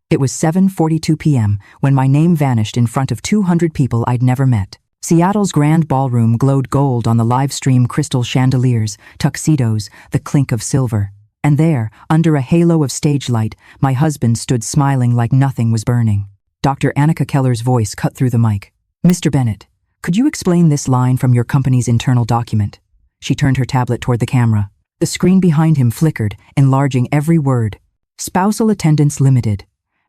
It was 7:42 p.m. when my name vanished in front of 200 people I'd never met. Seattle's grand ballroom glowed gold on the live-stream crystal chandeliers, tuxedos, the clink of silver. And there, under a halo of stage light, my husband stood smiling like nothing was burning. Dr. Annika Keller's voice cut through the mic. "Mr. Bennett, could you explain this line from your company's internal document?" She turned her tablet toward the camera. The screen behind him flickered, enlarging every word. "Spousal attendance limited.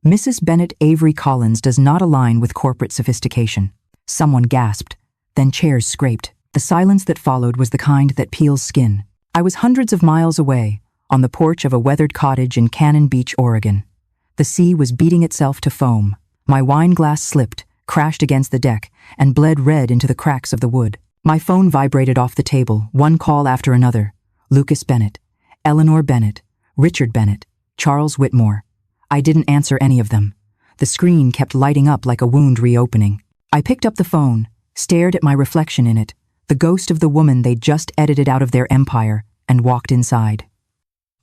Mrs. Bennett Avery Collins does not align with corporate sophistication." Someone gasped. Then chairs scraped. The silence that followed was the kind that peels skin. I was hundreds of miles away, on the porch of a weathered cottage in Cannon Beach, Oregon. The sea was beating itself to foam. My wine glass slipped, crashed against the deck, and bled red into the cracks of the wood. My phone vibrated off the table, one call after another. Lucas Bennett, Eleanor Bennett, Richard Bennett, Charles Whitmore. I didn't answer any of them. The screen kept lighting up like a wound reopening. I picked up the phone, stared at my reflection in it, the ghost of the woman they'd just edited out of their empire, and walked inside.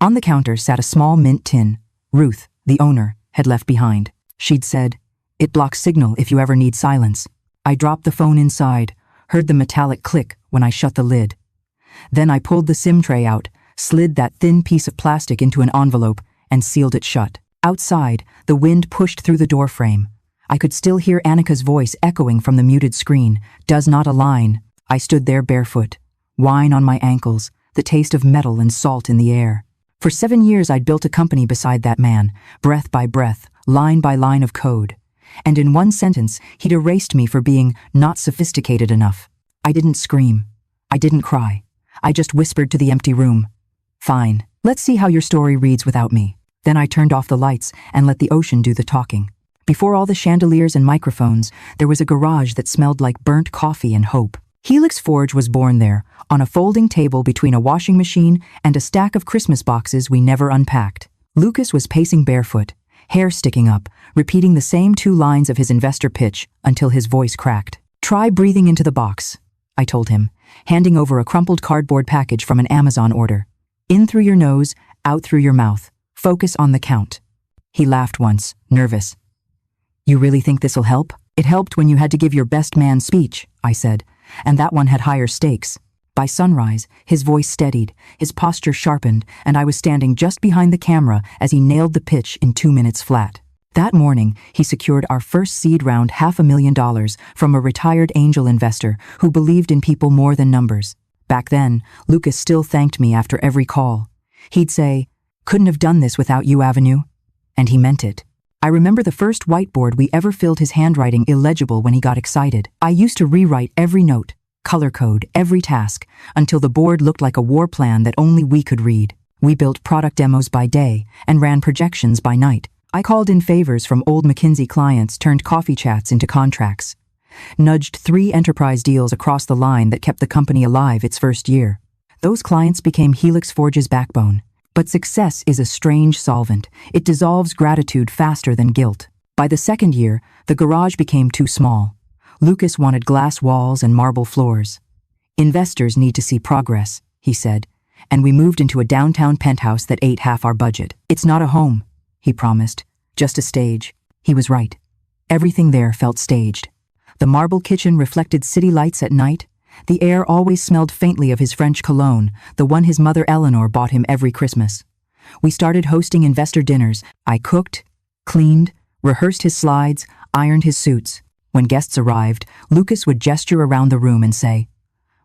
On the counter sat a small mint tin. Ruth, the owner, had left behind. She'd said, "It blocks signal if you ever need silence." I dropped the phone inside, heard the metallic click when I shut the lid. Then I pulled the SIM tray out, slid that thin piece of plastic into an envelope, and sealed it shut. Outside, the wind pushed through the doorframe. I could still hear Annika's voice echoing from the muted screen. "Does not align." I stood there barefoot, wine on my ankles, the taste of metal and salt in the air. For 7 years I'd built a company beside that man, breath by breath, line by line of code. And in one sentence, he'd erased me for being not sophisticated enough. I didn't scream. I didn't cry. I just whispered to the empty room. "Fine, let's see how your story reads without me." Then I turned off the lights and let the ocean do the talking. Before all the chandeliers and microphones, there was a garage that smelled like burnt coffee and hope. Helix Forge was born there, on a folding table between a washing machine and a stack of Christmas boxes we never unpacked. Lucas was pacing barefoot, hair sticking up, repeating the same 2 lines of his investor pitch until his voice cracked. "Try breathing into the box," I told him, handing over a crumpled cardboard package from an Amazon order. "In through your nose, out through your mouth. Focus on the count." He laughed once, nervous. "You really think this'll help?" "It helped when you had to give your best man speech," I said, "and that one had higher stakes." By sunrise, his voice steadied, his posture sharpened, and I was standing just behind the camera as he nailed the pitch in 2 minutes flat. That morning, he secured our first seed round $500,000 from a retired angel investor who believed in people more than numbers. Back then, Lucas still thanked me after every call. He'd say, "Couldn't have done this without you, Avenue." And he meant it. I remember the first whiteboard we ever filled his handwriting illegible when he got excited. I used to rewrite every note, color code every task, until the board looked like a war plan that only we could read. We built product demos by day and ran projections by night. I called in favors from old McKinsey clients, turned coffee chats into contracts. Nudged 3 enterprise deals across the line that kept the company alive its first year. Those clients became Helix Forge's backbone. But success is a strange solvent. It dissolves gratitude faster than guilt. By the 2nd year, the garage became too small. Lucas wanted glass walls and marble floors. "Investors need to see progress," he said, and we moved into a downtown penthouse that ate half our budget. "It's not a home," he promised, "just a stage." He was right. Everything there felt staged. The marble kitchen reflected city lights at night. The air always smelled faintly of his French cologne, the one his mother Eleanor bought him every Christmas. We started hosting investor dinners. I cooked, cleaned, rehearsed his slides, ironed his suits. When guests arrived, Lucas would gesture around the room and say,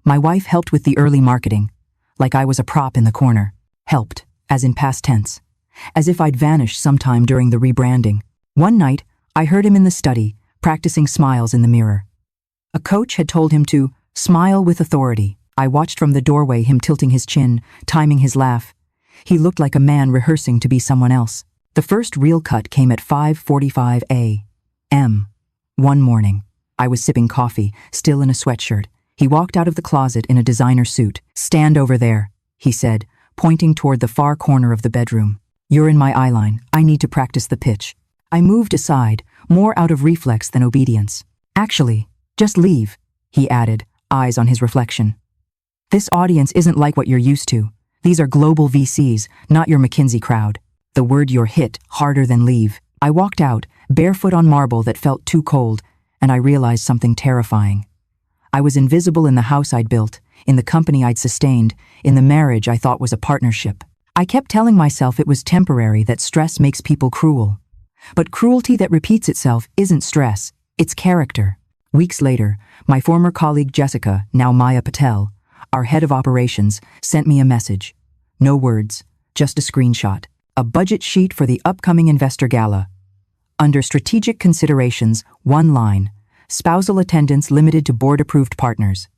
"My wife helped with the early marketing," like I was a prop in the corner. Helped, as in past tense. As if I'd vanished sometime during the rebranding. One night, I heard him in the study, practicing smiles in the mirror. A coach had told him to smile with authority. I watched from the doorway him tilting his chin, timing his laugh. He looked like a man rehearsing to be someone else. The first real cut came at 5:45 a.m. One morning, I was sipping coffee, still in a sweatshirt. He walked out of the closet in a designer suit. "Stand over there," he said, pointing toward the far corner of the bedroom. "You're in my eye line. I need to practice the pitch." I moved aside, more out of reflex than obedience. "Actually, just leave," he added, eyes on his reflection. "This audience isn't like what you're used to. These are global VCs, not your McKinsey crowd. The word you're hit harder than leave." I walked out, barefoot on marble that felt too cold, and I realized something terrifying. I was invisible in the house I'd built, in the company I'd sustained, in the marriage I thought was a partnership. I kept telling myself it was temporary, that stress makes people cruel. But cruelty that repeats itself isn't stress, it's character. Weeks later, my former colleague Jessica, now Maya Patel, our head of operations, sent me a message. No words, just a screenshot. A budget sheet for the upcoming investor gala. Under strategic considerations, one line: spousal attendance limited to board-approved partners.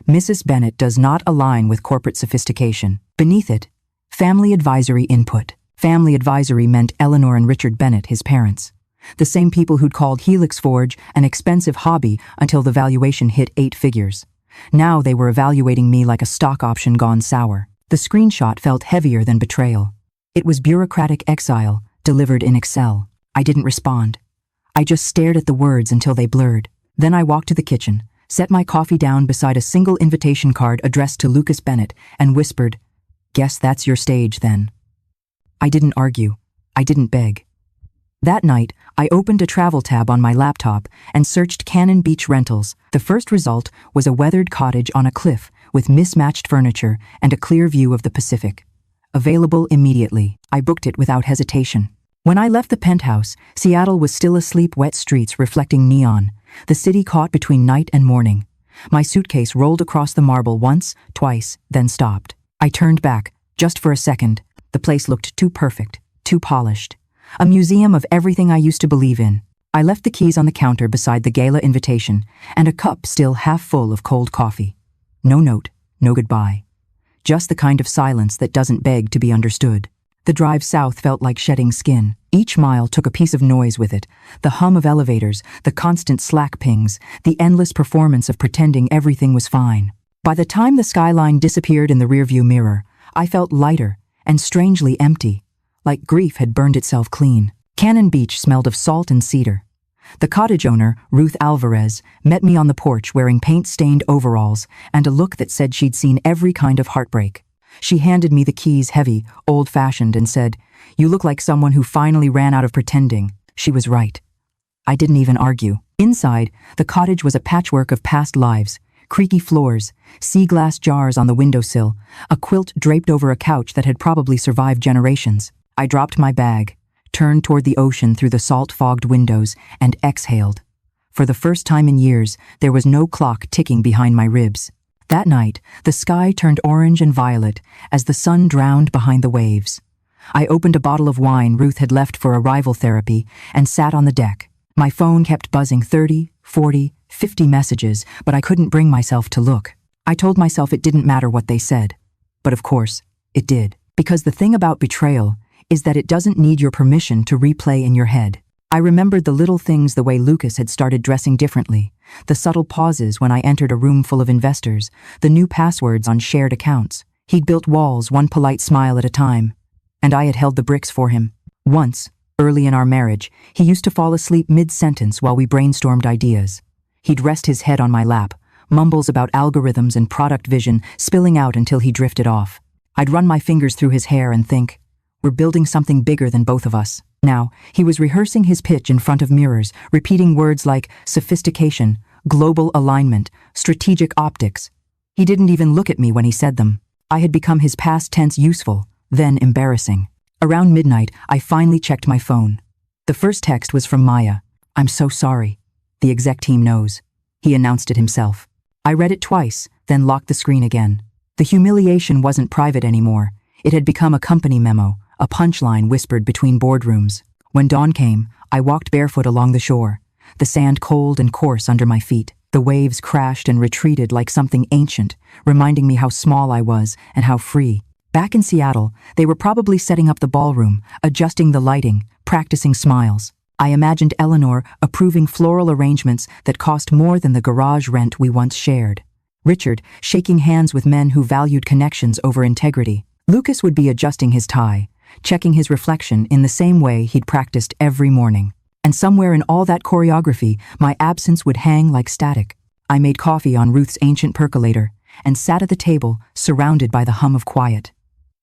Mrs. Bennett does not align with corporate sophistication. Beneath it, family advisory input. Family advisory meant Eleanor and Richard Bennett, his parents. The same people who'd called Helix Forge an expensive hobby until the valuation hit 8 figures. Now they were evaluating me like a stock option gone sour. The screenshot felt heavier than betrayal. It was bureaucratic exile, delivered in Excel. I didn't respond. I just stared at the words until they blurred. Then I walked to the kitchen, set my coffee down beside a single invitation card addressed to Lucas Bennett, and whispered, "Guess that's your stage, then." I didn't argue. I didn't beg. That night, I opened a travel tab on my laptop and searched Cannon Beach rentals. The first result was a weathered cottage on a cliff with mismatched furniture and a clear view of the Pacific. Available immediately. I booked it without hesitation. When I left the penthouse, Seattle was still asleep, wet streets reflecting neon, the city caught between night and morning. My suitcase rolled across the marble once, twice, then stopped. I turned back, just for a second. The place looked too perfect, too polished. A museum of everything I used to believe in. I left the keys on the counter beside the gala invitation, and a cup still half full of cold coffee. No note, no goodbye. Just the kind of silence that doesn't beg to be understood. The drive south felt like shedding skin. Each mile took a piece of noise with it. The hum of elevators, the constant Slack pings, the endless performance of pretending everything was fine. By the time the skyline disappeared in the rearview mirror, I felt lighter and strangely empty, like grief had burned itself clean. Cannon Beach smelled of salt and cedar. The cottage owner, Ruth Alvarez, met me on the porch wearing paint-stained overalls and a look that said she'd seen every kind of heartbreak. She handed me the keys, heavy, old-fashioned, and said, "You look like someone who finally ran out of pretending." She was right. I didn't even argue. Inside, the cottage was a patchwork of past lives: creaky floors, sea glass jars on the windowsill, a quilt draped over a couch that had probably survived generations. I dropped my bag, turned toward the ocean through the salt-fogged windows, and exhaled. For the first time in years, there was no clock ticking behind my ribs. That night, the sky turned orange and violet as the sun drowned behind the waves. I opened a bottle of wine Ruth had left for arrival therapy and sat on the deck. My phone kept buzzing 30, 40, 50 messages, but I couldn't bring myself to look. I told myself it didn't matter what they said. But of course, it did. Because the thing about betrayal is that it doesn't need your permission to replay in your head. I remembered the little things, the way Lucas had started dressing differently, the subtle pauses when I entered a room full of investors, the new passwords on shared accounts. He'd built walls, one polite smile at a time, and I had held the bricks for him. Once, early in our marriage, he used to fall asleep mid-sentence while we brainstormed ideas. He'd rest his head on my lap, mumbles about algorithms and product vision spilling out until he drifted off. I'd run my fingers through his hair and think, we're building something bigger than both of us. Now, he was rehearsing his pitch in front of mirrors, repeating words like sophistication, global alignment, strategic optics. He didn't even look at me when he said them. I had become his past tense useful, then embarrassing. Around midnight, I finally checked my phone. The first text was from Maya. "I'm so sorry. The exec team knows." He announced it himself. I read it twice, then locked the screen again. The humiliation wasn't private anymore. It had become a company memo, a punchline whispered between boardrooms. When dawn came, I walked barefoot along the shore, the sand cold and coarse under my feet. The waves crashed and retreated like something ancient, reminding me how small I was and how free. Back in Seattle, they were probably setting up the ballroom, adjusting the lighting, practicing smiles. I imagined Eleanor approving floral arrangements that cost more than the garage rent we once shared. Richard shaking hands with men who valued connections over integrity. Lucas would be adjusting his tie, checking his reflection in the same way he'd practiced every morning. And somewhere in all that choreography, my absence would hang like static. I made coffee on Ruth's ancient percolator and sat at the table, surrounded by the hum of quiet.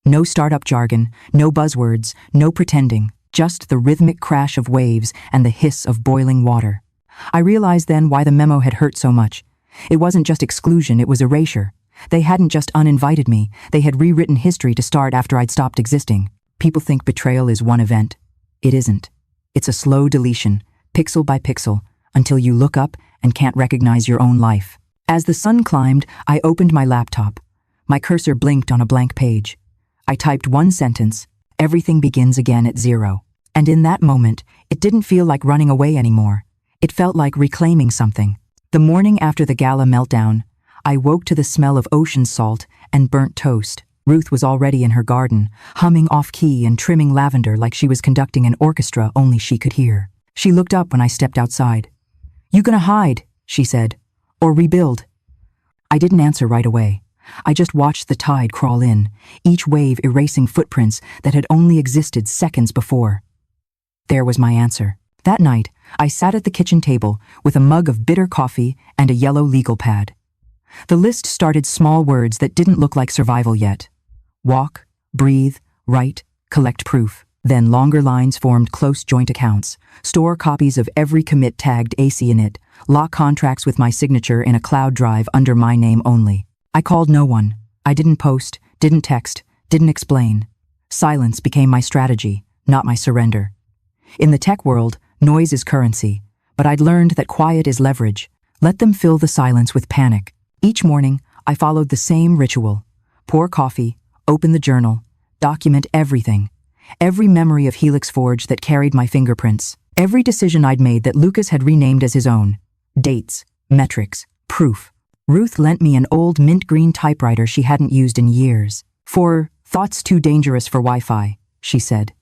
No startup jargon, no buzzwords, no pretending, just the rhythmic crash of waves and the hiss of boiling water. I realized then why the memo had hurt so much. It wasn't just exclusion, it was erasure. They hadn't just uninvited me, they had rewritten history to start after I'd stopped existing. People think betrayal is one event. It isn't. It's a slow deletion, pixel by pixel, until you look up and can't recognize your own life. As the sun climbed, I opened my laptop. My cursor blinked on a blank page. I typed one sentence: everything begins again at 0. And in that moment, it didn't feel like running away anymore. It felt like reclaiming something. The morning after the gala meltdown, I woke to the smell of ocean salt and burnt toast. Ruth was already in her garden, humming off-key and trimming lavender like she was conducting an orchestra only she could hear. She looked up when I stepped outside. "You gonna hide?" she said. "Or rebuild?" I didn't answer right away. I just watched the tide crawl in, each wave erasing footprints that had only existed seconds before. There was my answer. That night, I sat at the kitchen table with a mug of bitter coffee and a yellow legal pad. The list started small words that didn't look like survival yet. Walk, breathe, write, collect proof. Then longer lines formed close joint accounts, store copies of every commit tagged AC in it, lock contracts with my signature in a cloud drive under my name only. I called no one. I didn't post, didn't text, didn't explain. Silence became my strategy, not my surrender. In the tech world, noise is currency, but I'd learned that quiet is leverage. Let them fill the silence with panic. Each morning, I followed the same ritual. Pour coffee, open the journal, document everything. Every memory of Helix Forge that carried my fingerprints. Every decision I'd made that Lucas had renamed as his own. Dates, metrics, proof. Ruth lent me an old mint green typewriter she hadn't used in years. "For thoughts too dangerous for Wi-Fi," she said.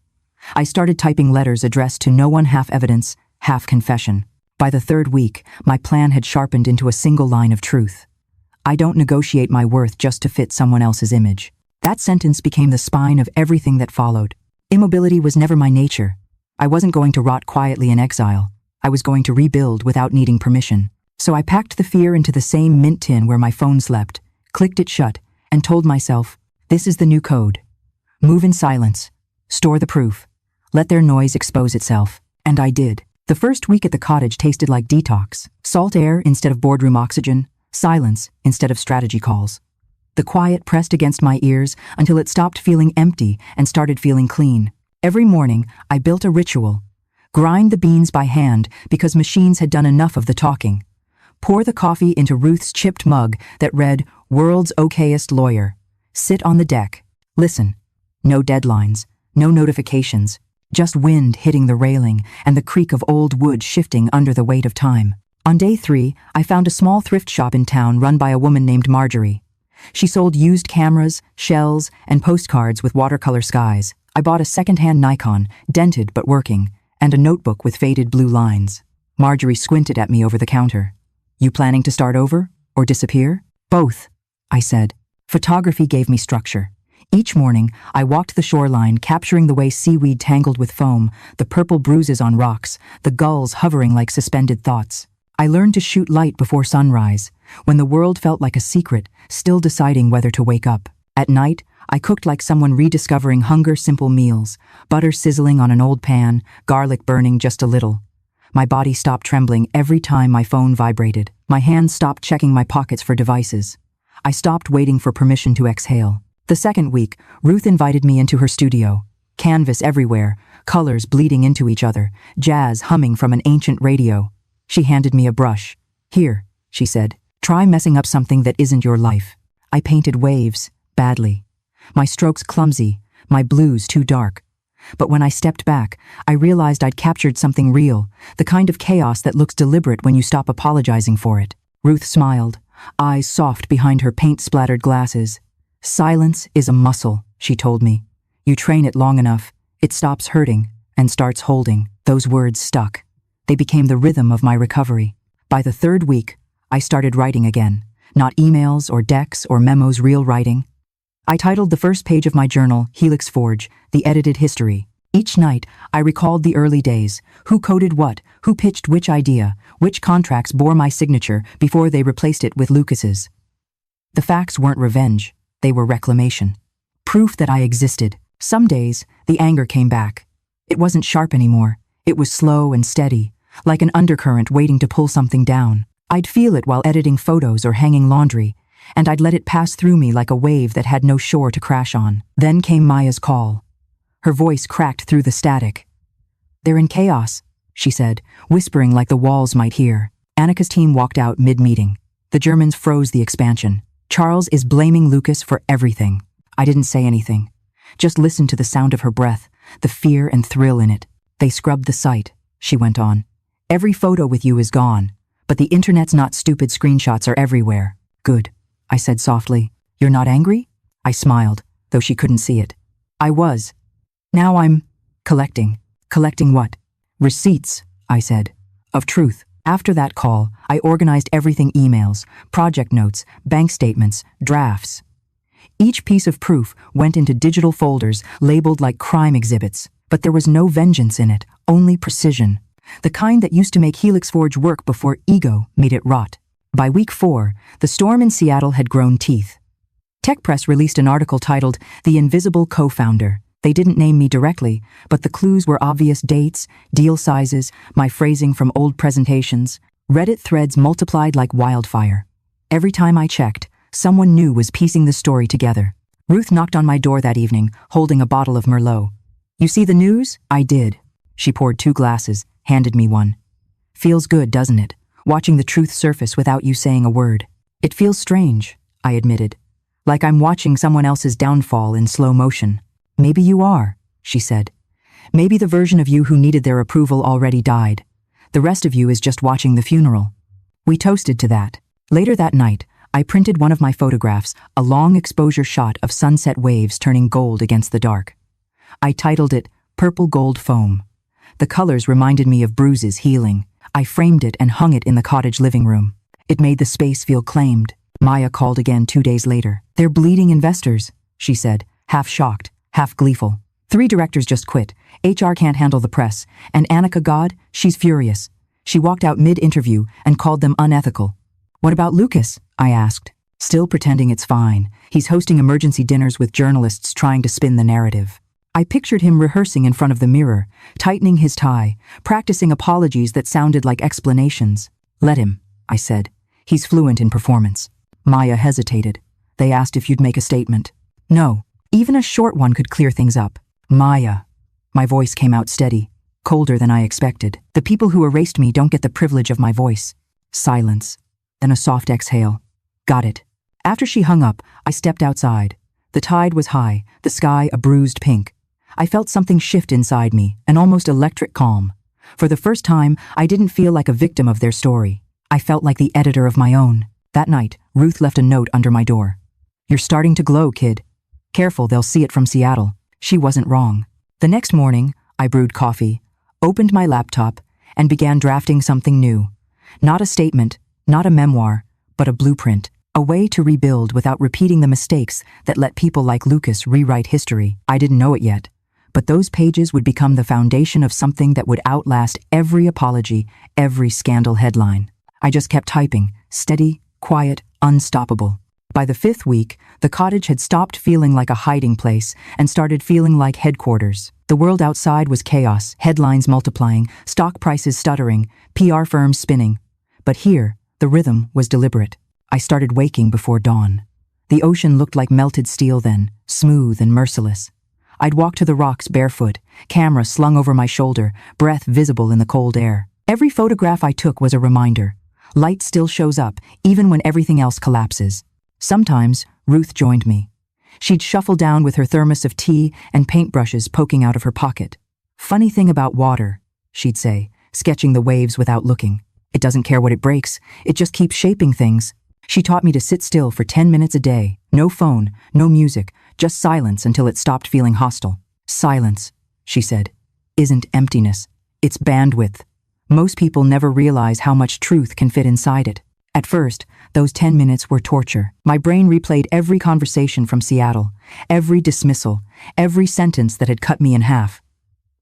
I started typing letters addressed to no one, half evidence, half confession. By the third week, my plan had sharpened into a single line of truth. I don't negotiate my worth just to fit someone else's image. That sentence became the spine of everything that followed. Immobility was never my nature. I wasn't going to rot quietly in exile. I was going to rebuild without needing permission. So I packed the fear into the same mint tin where my phone slept, clicked it shut, and told myself, this is the new code. Move in silence. Store the proof. Let their noise expose itself. And I did. The first week at the cottage tasted like detox. Salt air instead of boardroom oxygen. Silence instead of strategy calls. The quiet pressed against my ears until it stopped feeling empty and started feeling clean. Every morning, I built a ritual. Grind the beans by hand because machines had done enough of the talking. Pour the coffee into Ruth's chipped mug that read, "World's okayest lawyer." Sit on the deck. Listen. No deadlines. No notifications. Just wind hitting the railing and the creak of old wood shifting under the weight of time. On day 3, I found a small thrift shop in town run by a woman named Marjorie. She sold used cameras, shells, and postcards with watercolor skies. I bought a second-hand Nikon, dented but working, and a notebook with faded blue lines. Marjorie squinted at me over the counter. "You planning to start over or disappear?" "Both," I said. Photography gave me structure. Each morning, I walked the shoreline, capturing the way seaweed tangled with foam, the purple bruises on rocks, the gulls hovering like suspended thoughts. I learned to shoot light before sunrise, when the world felt like a secret, still deciding whether to wake up. At night, I cooked like someone rediscovering hunger-simple meals, butter sizzling on an old pan, garlic burning just a little. My body stopped trembling every time my phone vibrated. My hands stopped checking my pockets for devices. I stopped waiting for permission to exhale. The second week, Ruth invited me into her studio. Canvas everywhere, colors bleeding into each other, jazz humming from an ancient radio. She handed me a brush. "Here," she said, "try messing up something that isn't your life." I painted waves, badly. My strokes clumsy, my blues too dark. But when I stepped back, I realized I'd captured something real, the kind of chaos that looks deliberate when you stop apologizing for it. Ruth smiled, eyes soft behind her paint-splattered glasses. "Silence is a muscle," she told me. "You train it long enough, it stops hurting and starts holding." Those words stuck. They became the rhythm of my recovery. By the third week, I started writing again. Not emails or decks or memos, real writing. I titled the first page of my journal, Helix Forge, The Edited History. Each night, I recalled the early days, who coded what, who pitched which idea, which contracts bore my signature before they replaced it with Lucas's. The facts weren't revenge, they were reclamation. Proof that I existed. Some days, the anger came back. It wasn't sharp anymore. It was slow and steady, like an undercurrent waiting to pull something down. I'd feel it while editing photos or hanging laundry, and I'd let it pass through me like a wave that had no shore to crash on. Then came Maya's call. Her voice cracked through the static. "They're in chaos," she said, whispering like the walls might hear. Annika's team walked out mid-meeting. The Germans froze the expansion. "Charles is blaming Lucas for everything." I didn't say anything. Just listened to the sound of her breath, the fear and thrill in it. "They scrubbed the site," she went on. "Every photo with you is gone, but the internet's not stupid. Screenshots are everywhere." "Good," I said softly. "You're not angry?" I smiled, though she couldn't see it. I was. "Now I'm collecting." "Collecting what?" "Receipts," I said. "Of truth." After that call, I organized everything: emails, project notes, bank statements, drafts. Each piece of proof went into digital folders labeled like crime exhibits, but there was no vengeance in it, only precision. The kind that used to make Helix Forge work before ego made it rot. By week 4, the storm in Seattle had grown teeth. Tech Press released an article titled "The Invisible Co-Founder." They didn't name me directly, but the clues were obvious: dates, deal sizes, my phrasing from old presentations. Reddit threads multiplied like wildfire. Every time I checked, someone new was piecing the story together. Ruth knocked on my door that evening, holding a bottle of Merlot. "You see the news?" I did. She poured 2 glasses, handed me one. "Feels good, doesn't it? Watching the truth surface without you saying a word." "It feels strange," I admitted. "Like I'm watching someone else's downfall in slow motion." "Maybe you are," she said. "Maybe the version of you who needed their approval already died. The rest of you is just watching the funeral." We toasted to that. Later that night, I printed one of my photographs, a long exposure shot of sunset waves turning gold against the dark. I titled it "Purple Gold Foam." The colors reminded me of bruises healing. I framed it and hung it in the cottage living room. It made the space feel claimed. Maya called again 2 days later. "They're bleeding investors," she said, half shocked, half gleeful. 3 directors just quit. HR can't handle the press. And Annika, God, she's furious. She walked out mid-interview and called them unethical. "What about Lucas?" I asked. "Still pretending it's fine. He's hosting emergency dinners with journalists trying to spin the narrative." I pictured him rehearsing in front of the mirror, tightening his tie, practicing apologies that sounded like explanations. "Let him," I said. "He's fluent in performance." Maya hesitated. "They asked if you'd make a statement." "No. Even a short one could clear things up." "Maya." My voice came out steady, colder than I expected. "The people who erased me don't get the privilege of my voice." Silence. Then a soft exhale. "Got it." After she hung up, I stepped outside. The tide was high, the sky a bruised pink. I felt something shift inside me, an almost electric calm. For the first time, I didn't feel like a victim of their story. I felt like the editor of my own. That night, Ruth left a note under my door. "You're starting to glow, kid. Careful, they'll see it from Seattle." She wasn't wrong. The next morning, I brewed coffee, opened my laptop, and began drafting something new. Not a statement, not a memoir, but a blueprint. A way to rebuild without repeating the mistakes that let people like Lucas rewrite history. I didn't know it yet, but those pages would become the foundation of something that would outlast every apology, every scandal headline. I just kept typing, steady, quiet, unstoppable. By the 5th week, the cottage had stopped feeling like a hiding place and started feeling like headquarters. The world outside was chaos, headlines multiplying, stock prices stuttering, PR firms spinning. But here, the rhythm was deliberate. I started waking before dawn. The ocean looked like melted steel then, smooth and merciless. I'd walk to the rocks barefoot, camera slung over my shoulder, breath visible in the cold air. Every photograph I took was a reminder. Light still shows up, even when everything else collapses. Sometimes, Ruth joined me. She'd shuffle down with her thermos of tea and paintbrushes poking out of her pocket. "Funny thing about water," she'd say, sketching the waves without looking. "It doesn't care what it breaks, it just keeps shaping things." She taught me to sit still for 10 minutes a day. No phone, no music, just silence until it stopped feeling hostile. "Silence," she said, "isn't emptiness. It's bandwidth. Most people never realize how much truth can fit inside it." At first, those 10 minutes were torture. My brain replayed every conversation from Seattle, every dismissal, every sentence that had cut me in half.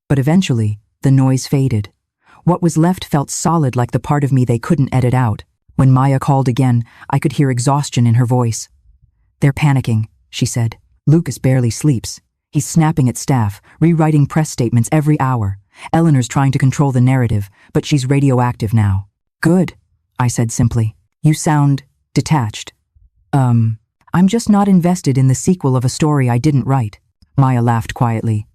But eventually, the noise faded. What was left felt solid, like the part of me they couldn't edit out. When Maya called again, I could hear exhaustion in her voice. "They're panicking," she said. "Lucas barely sleeps. He's snapping at staff, rewriting press statements every hour. Eleanor's trying to control the narrative, but she's radioactive now. Good, I said simply. You sound detached. I'm just not invested in the sequel of a story I didn't write. Maya laughed quietly.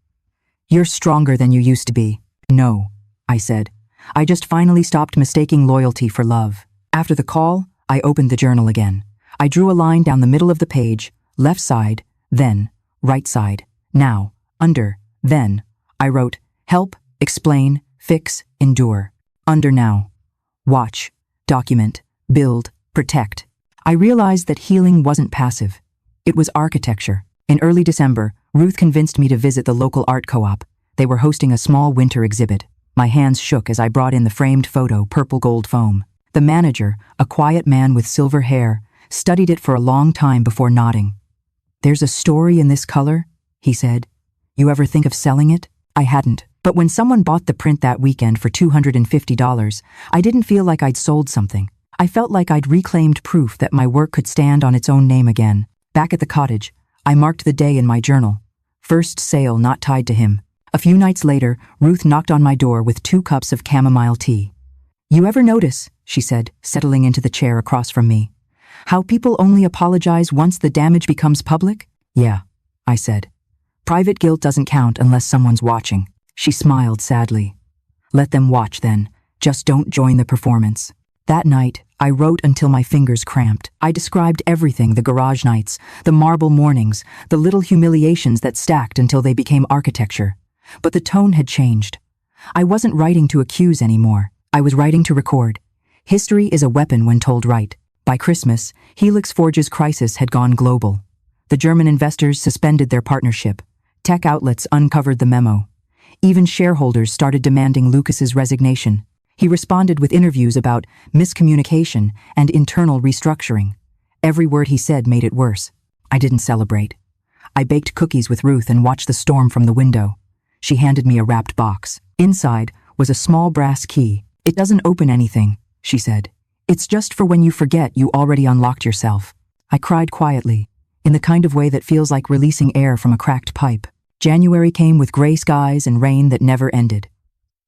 You're stronger than you used to be. No, I said. I just finally stopped mistaking loyalty for love. After the call, I opened the journal again. I drew a line down the middle of the page, left side, then, right side. Now, under, then, I wrote, help, explain, fix, endure. Under now. Watch, document, build, protect. I realized that healing wasn't passive. It was architecture. In early December, Ruth convinced me to visit the local art co-op. They were hosting a small winter exhibit. My hands shook as I brought in the framed photo, purple gold foam. The manager, a quiet man with silver hair, studied it for a long time before nodding. There's a story in this color, he said. You ever think of selling it? I hadn't. But when someone bought the print that weekend for $250, I didn't feel like I'd sold something. I felt like I'd reclaimed proof that my work could stand on its own name again. Back at the cottage, I marked the day in my journal. First sale not tied to him. A few nights later, Ruth knocked on my door with 2 cups of chamomile tea. You ever notice, she said, settling into the chair across from me, how people only apologize once the damage becomes public? Yeah, I said. Private guilt doesn't count unless someone's watching. She smiled sadly. Let them watch then. Just don't join the performance. That night, I wrote until my fingers cramped. I described everything, the garage nights, the marble mornings, the little humiliations that stacked until they became architecture. But the tone had changed. I wasn't writing to accuse anymore. I was writing to record. History is a weapon when told right. By Christmas, Helix Forge's crisis had gone global. The German investors suspended their partnership. Tech outlets uncovered the memo. Even shareholders started demanding Lucas's resignation. He responded with interviews about miscommunication and internal restructuring. Every word he said made it worse. I didn't celebrate. I baked cookies with Ruth and watched the storm from the window. She handed me a wrapped box. Inside was a small brass key. It doesn't open anything, she said. It's just for when you forget you already unlocked yourself. I cried quietly, in the kind of way that feels like releasing air from a cracked pipe. January came with gray skies and rain that never ended.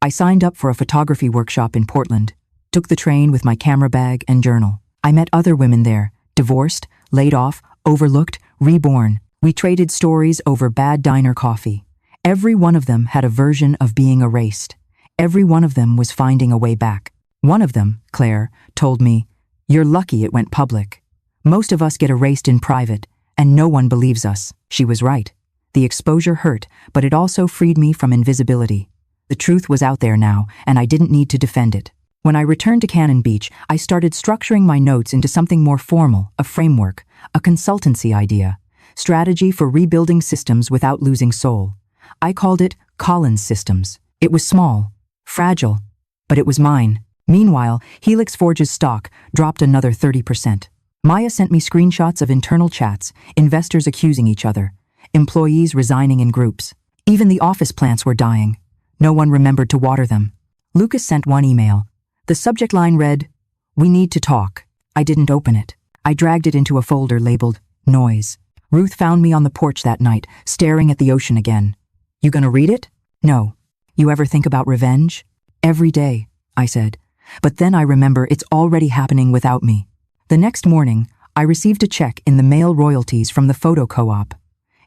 I signed up for a photography workshop in Portland, took the train with my camera bag and journal. I met other women there, divorced, laid off, overlooked, reborn. We traded stories over bad diner coffee. Every one of them had a version of being erased. Every one of them was finding a way back. One of them, Claire, told me, "You're lucky it went public. Most of us get erased in private, and no one believes us." She was right. The exposure hurt, but it also freed me from invisibility. The truth was out there now, and I didn't need to defend it. When I returned to Cannon Beach, I started structuring my notes into something more formal, a framework, a consultancy idea, strategy for rebuilding systems without losing soul. I called it Collins Systems. It was small, fragile, but it was mine. Meanwhile, Helix Forge's stock dropped another 30%. Maya sent me screenshots of internal chats, investors accusing each other, employees resigning in groups. Even the office plants were dying. No one remembered to water them. Lucas sent one email. The subject line read, "We need to talk." I didn't open it. I dragged it into a folder labeled Noise. Ruth found me on the porch that night, staring at the ocean again. "You gonna read it?" "No." "You ever think about revenge?" "Every day," I said. But then I remember it's already happening without me. The next morning, I received a check in the mail royalties from the photo co-op.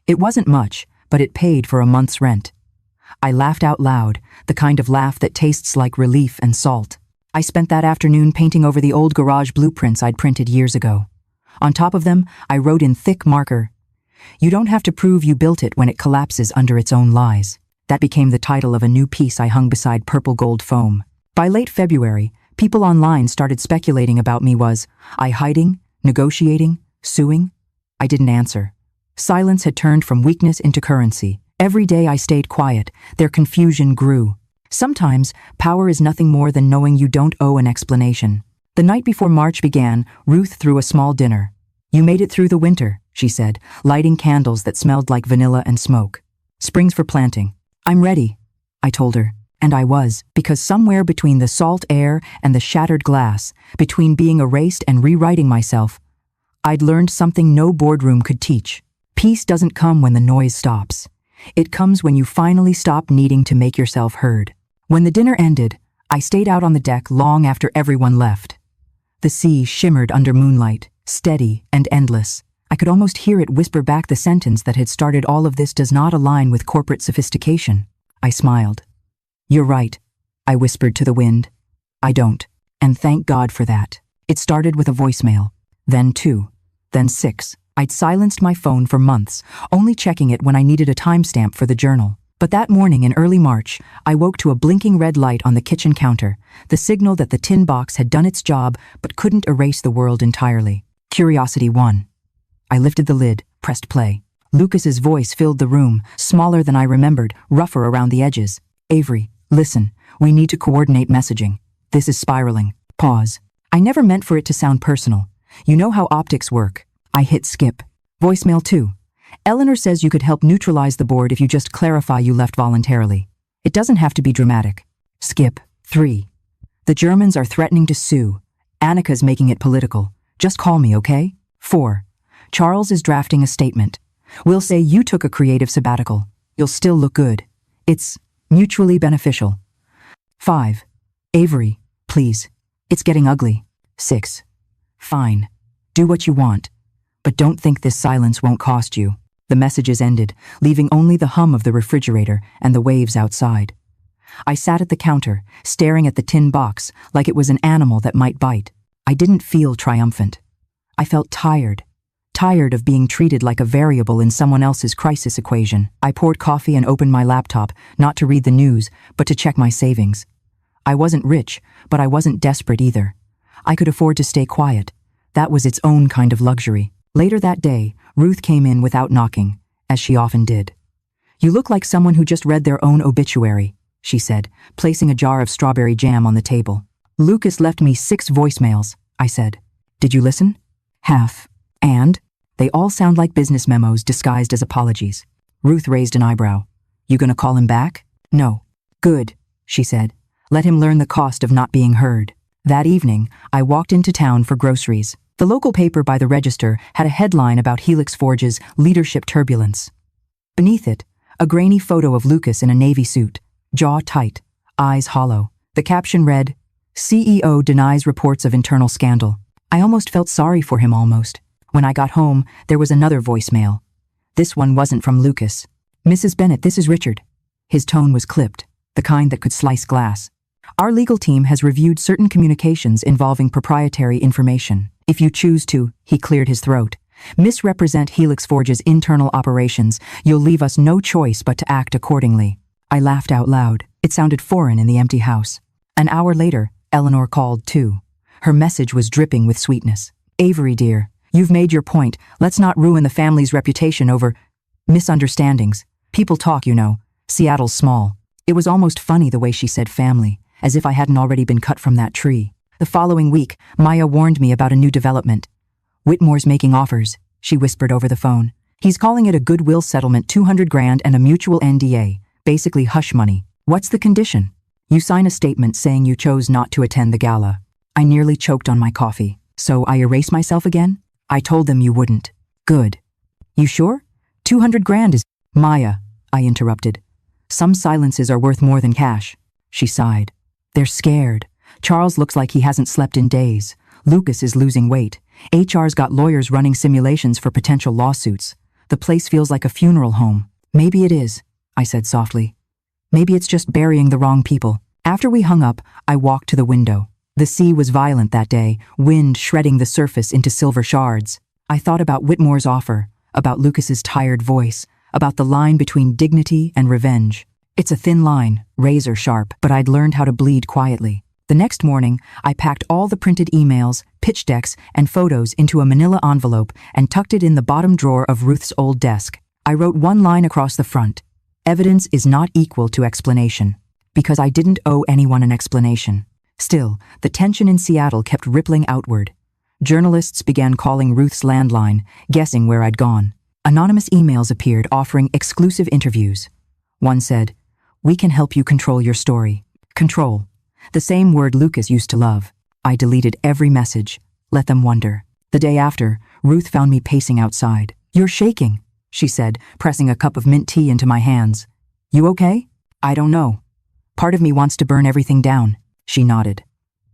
It wasn't much, but it paid for a month's rent. I laughed out loud, the kind of laugh that tastes like relief and salt. I spent that afternoon painting over the old garage blueprints I'd printed years ago. On top of them, I wrote in thick marker, "You don't have to prove you built it when it collapses under its own lies." That became the title of a new piece I hung beside purple gold foam. By late February, people online started speculating about me. Was I hiding, negotiating, suing? I didn't answer. Silence had turned from weakness into currency. Every day I stayed quiet, their confusion grew. Sometimes, power is nothing more than knowing you don't owe an explanation. The night before March began, Ruth threw a small dinner. "You made it through the winter," she said, lighting candles that smelled like vanilla and smoke. "Spring's for planting." "I'm ready," I told her. And I was, because somewhere between the salt air and the shattered glass, between being erased and rewriting myself, I'd learned something no boardroom could teach. Peace doesn't come when the noise stops. It comes when you finally stop needing to make yourself heard. When the dinner ended, I stayed out on the deck long after everyone left. The sea shimmered under moonlight, steady and endless. I could almost hear it whisper back the sentence that had started all of this does not align with corporate sophistication. I smiled. You're right, I whispered to the wind. I don't. And thank God for that. It started with a voicemail, then 2, then 6. I'd silenced my phone for months, only checking it when I needed a timestamp for the journal. But that morning in early March, I woke to a blinking red light on the kitchen counter, the signal that the tin box had done its job but couldn't erase the world entirely. Curiosity won. I lifted the lid, pressed play. Lucas's voice filled the room, smaller than I remembered, rougher around the edges. Avery, listen, we need to coordinate messaging. This is spiraling. Pause. I never meant for it to sound personal. You know how optics work. I hit skip. Voicemail 2. Eleanor says you could help neutralize the board if you just clarify you left voluntarily. It doesn't have to be dramatic. Skip. 3. The Germans are threatening to sue. Annika's making it political. Just call me, okay? 4. Charles is drafting a statement. We'll say you took a creative sabbatical. You'll still look good. It's mutually beneficial. 5. Avery, please. It's getting ugly. 6. Fine. Do what you want. But don't think this silence won't cost you. The messages ended, leaving only the hum of the refrigerator and the waves outside. I sat at the counter, staring at the tin box like it was an animal that might bite. I didn't feel triumphant. I felt tired. Tired of being treated like a variable in someone else's crisis equation. I poured coffee and opened my laptop, not to read the news, but to check my savings. I wasn't rich, but I wasn't desperate either. I could afford to stay quiet. That was its own kind of luxury. Later that day, Ruth came in without knocking, as she often did. You look like someone who just read their own obituary, she said, placing a jar of strawberry jam on the table. Lucas left me 6 voicemails, I said. Did you listen? Half. And? They all sound like business memos disguised as apologies. Ruth raised an eyebrow. You gonna call him back? No. Good, she said. Let him learn the cost of not being heard. That evening, I walked into town for groceries. The local paper by the register had a headline about Helix Forge's leadership turbulence. Beneath it, a grainy photo of Lucas in a navy suit, jaw tight, eyes hollow. The caption read, CEO denies reports of internal scandal. I almost felt sorry for him almost. When I got home, there was another voicemail. This one wasn't from Lucas. Mrs. Bennett, this is Richard. His tone was clipped, the kind that could slice glass. Our legal team has reviewed certain communications involving proprietary information. If you choose to, he cleared his throat, misrepresent Helix Forge's internal operations, you'll leave us no choice but to act accordingly. I laughed out loud. It sounded foreign in the empty house. An hour later, Eleanor called too. Her message was dripping with sweetness. Avery, dear, you've made your point. Let's not ruin the family's reputation over misunderstandings. People talk, you know. Seattle's small. It was almost funny the way she said family, as if I hadn't already been cut from that tree. The following week, Maya warned me about a new development. Whitmore's making offers, she whispered over the phone. He's calling it a goodwill settlement, $200,000 and a mutual NDA, basically hush money. What's the condition? You sign a statement saying you chose not to attend the gala. I nearly choked on my coffee. So I erase myself again? I told them you wouldn't. Good. You sure? $200,000 is... Maya, I interrupted. Some silences are worth more than cash. She sighed. They're scared. Charles looks like he hasn't slept in days. Lucas is losing weight. HR's got lawyers running simulations for potential lawsuits. The place feels like a funeral home. Maybe it is, I said softly. Maybe it's just burying the wrong people. After we hung up, I walked to the window. The sea was violent that day, wind shredding the surface into silver shards. I thought about Whitmore's offer, about Lucas's tired voice, about the line between dignity and revenge. It's a thin line, razor sharp, but I'd learned how to bleed quietly. The next morning, I packed all the printed emails, pitch decks, and photos into a manila envelope and tucked it in the bottom drawer of Ruth's old desk. I wrote one line across the front. Evidence is not equal to explanation. Because I didn't owe anyone an explanation. Still, the tension in Seattle kept rippling outward. Journalists began calling Ruth's landline, guessing where I'd gone. Anonymous emails appeared offering exclusive interviews. One said, "We can help you control your story." Control. The same word Lucas used to love. I deleted every message. Let them wonder. The day after, Ruth found me pacing outside. "You're shaking." she said, pressing a cup of mint tea into my hands. You okay? I don't know. Part of me wants to burn everything down, she nodded.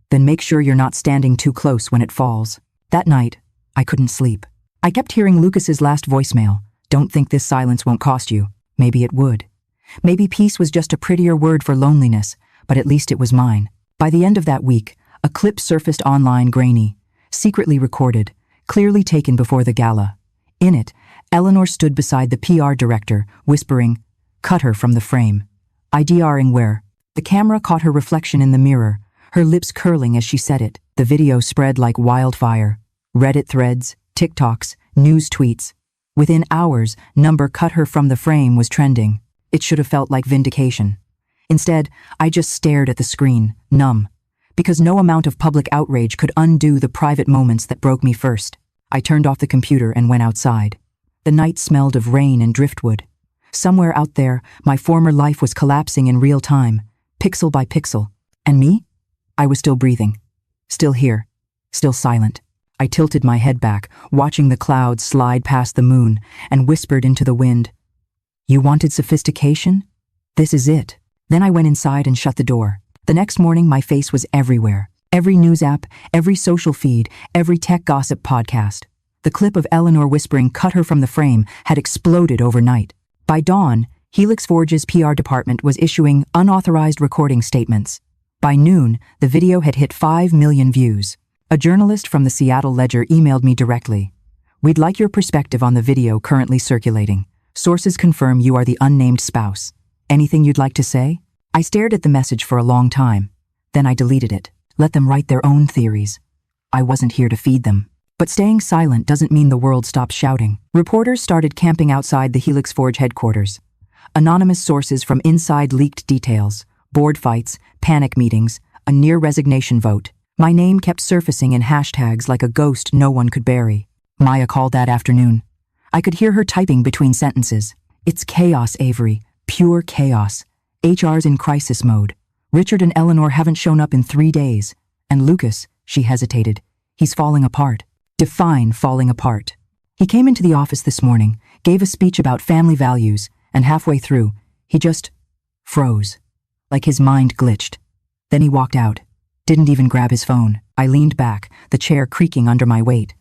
Then make sure you're not standing too close when it falls. That night, I couldn't sleep. I kept hearing Lucas's last voicemail. Don't think this silence won't cost you. Maybe it would. Maybe peace was just a prettier word for loneliness, but at least it was mine. By the end of that week, a clip surfaced online grainy, secretly recorded, clearly taken before the gala. In it, Eleanor stood beside the PR director, whispering, "Cut her from the frame." IDRing where? The camera caught her reflection in the mirror, her lips curling as she said it. The video spread like wildfire. Reddit threads, TikToks, news tweets. Within hours, number "cut her from the frame" was trending. It should have felt like vindication. Instead, I just stared at the screen, numb. Because no amount of public outrage could undo the private moments that broke me first. I turned off the computer and went outside. The night smelled of rain and driftwood. Somewhere out there, my former life was collapsing in real time, pixel by pixel. And me? I was still breathing. Still here. Still silent. I tilted my head back, watching the clouds slide past the moon, and whispered into the wind, "You wanted sophistication? This is it." Then I went inside and shut the door. The next morning, my face was everywhere. Every news app, every social feed, every tech gossip podcast. The clip of Eleanor whispering "cut her from the frame" had exploded overnight. By dawn, Helix Forge's PR department was issuing unauthorized recording statements. By noon, the video had hit 5 million views. A journalist from the Seattle Ledger emailed me directly. "We'd like your perspective on the video currently circulating. Sources confirm you are the unnamed spouse. Anything you'd like to say?" I stared at the message for a long time. Then I deleted it. Let them write their own theories. I wasn't here to feed them. But staying silent doesn't mean the world stops shouting. Reporters started camping outside the Helix Forge headquarters. Anonymous sources from inside leaked details, board fights, panic meetings, a near resignation vote. My name kept surfacing in hashtags like a ghost no one could bury. Maya called that afternoon. I could hear her typing between sentences. "It's chaos, Avery. Pure chaos. HR's in crisis mode. Richard and Eleanor haven't shown up in 3 days. And Lucas," she hesitated, "he's falling apart." Define falling apart. He came into the office this morning, gave a speech about family values, and halfway through, he just froze. Like his mind glitched. Then he walked out. Didn't even grab his phone. I leaned back, the chair creaking under my weight.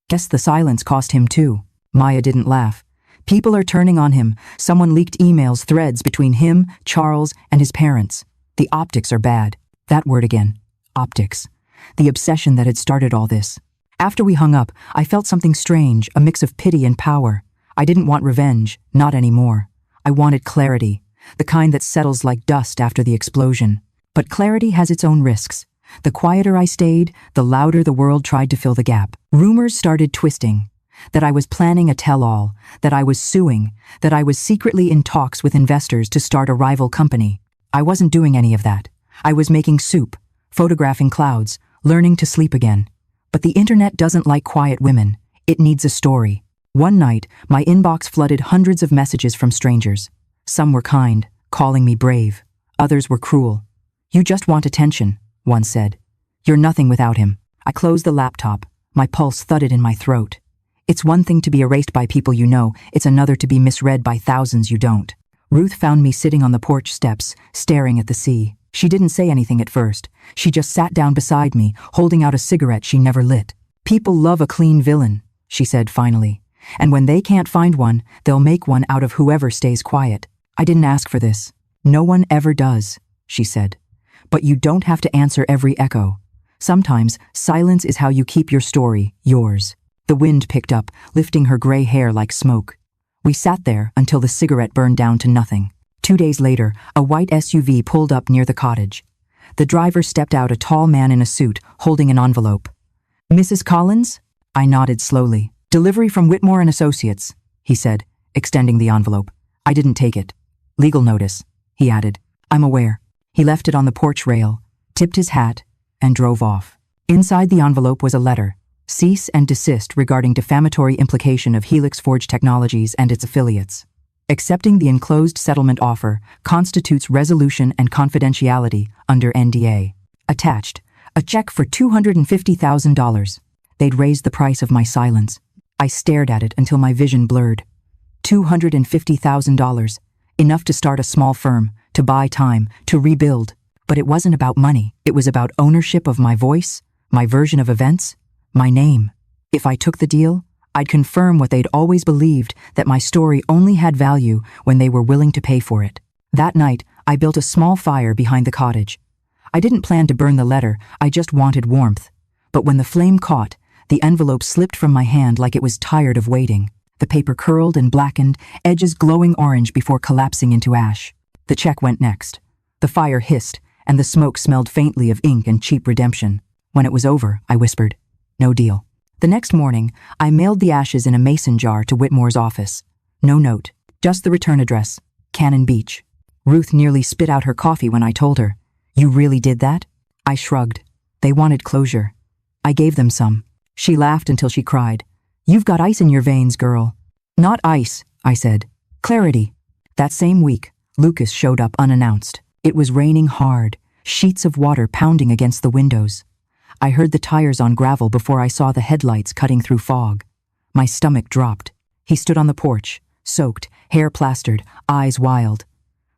Guess the silence cost him too. Maya didn't laugh. People are turning on him. Someone leaked emails, threads between him, Charles, and his parents. The optics are bad. That word again. Optics. The obsession that had started all this. After we hung up, I felt something strange, a mix of pity and power. I didn't want revenge, not anymore. I wanted clarity, the kind that settles like dust after the explosion. But clarity has its own risks. The quieter I stayed, the louder the world tried to fill the gap. Rumors started twisting. That I was planning a tell-all, that I was suing, that I was secretly in talks with investors to start a rival company. I wasn't doing any of that. I was making soup, photographing clouds, learning to sleep again. But the internet doesn't like quiet women. It needs a story. One night, my inbox flooded hundreds of messages from strangers. Some were kind, calling me brave. Others were cruel. "You just want attention," one said. "You're nothing without him." I closed the laptop. My pulse thudded in my throat. It's one thing to be erased by people you know, it's another to be misread by thousands you don't. Ruth found me sitting on the porch steps, staring at the sea. She didn't say anything at first. She just sat down beside me, holding out a cigarette she never lit. "People love a clean villain," she said finally. "And when they can't find one, they'll make one out of whoever stays quiet." "I didn't ask for this. No one ever does," she said. "But you don't have to answer every echo. Sometimes, silence is how you keep your story, yours." The wind picked up, lifting her gray hair like smoke. We sat there until the cigarette burned down to nothing. 2 days later, a white SUV pulled up near the cottage. The driver stepped out, a tall man in a suit, holding an envelope. "Mrs. Collins?" I nodded slowly. "Delivery from Whitmore and Associates," he said, extending the envelope. I didn't take it. "Legal notice," he added. "I'm aware." He left it on the porch rail, tipped his hat, and drove off. Inside the envelope was a letter. Cease and desist regarding defamatory implication of Helix Forge Technologies and its affiliates. Accepting the enclosed settlement offer constitutes resolution and confidentiality under NDA. Attached, a check for $250,000. They'd raised the price of my silence. I stared at it until my vision blurred. $250,000. Enough to start a small firm, to buy time, to rebuild. But it wasn't about money. It was about ownership of my voice, my version of events, my name. If I took the deal, I'd confirm what they'd always believed, that my story only had value when they were willing to pay for it. That night, I built a small fire behind the cottage. I didn't plan to burn the letter, I just wanted warmth. But when the flame caught, the envelope slipped from my hand like it was tired of waiting. The paper curled and blackened, edges glowing orange before collapsing into ash. The check went next. The fire hissed, and the smoke smelled faintly of ink and cheap redemption. When it was over, I whispered, "No deal." The next morning, I mailed the ashes in a mason jar to Whitmore's office. No note, just the return address, Cannon Beach. Ruth nearly spit out her coffee when I told her, "You really did that?" I shrugged. They wanted closure. I gave them some. She laughed until she cried. "You've got ice in your veins, girl." "Not ice," I said. "Clarity." That same week, Lucas showed up unannounced. It was raining hard, sheets of water pounding against the windows. I heard the tires on gravel before I saw the headlights cutting through fog. My stomach dropped. He stood on the porch, soaked, hair plastered, eyes wild.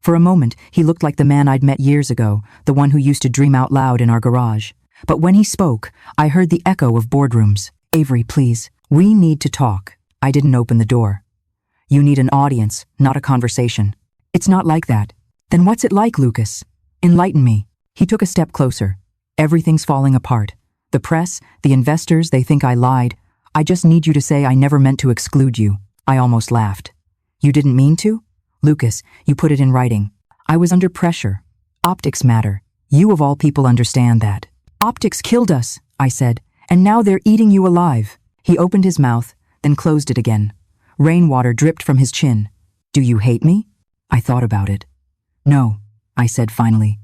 For a moment, he looked like the man I'd met years ago, the one who used to dream out loud in our garage. But when he spoke, I heard the echo of boardrooms. "Avery, please. We need to talk." I didn't open the door. "You need an audience, not a conversation." "It's not like that." "Then what's it like, Lucas? Enlighten me." He took a step closer. "Everything's falling apart. The press, the investors, they think I lied. I just need you to say I never meant to exclude you." I almost laughed. "You didn't mean to?" "Lucas, you put it in writing." "I was under pressure. Optics matter. You of all people understand that." "Optics killed us," I said, "and now they're eating you alive." He opened his mouth, then closed it again. Rainwater dripped from his chin. "Do you hate me?" I thought about it. "No," I said finally.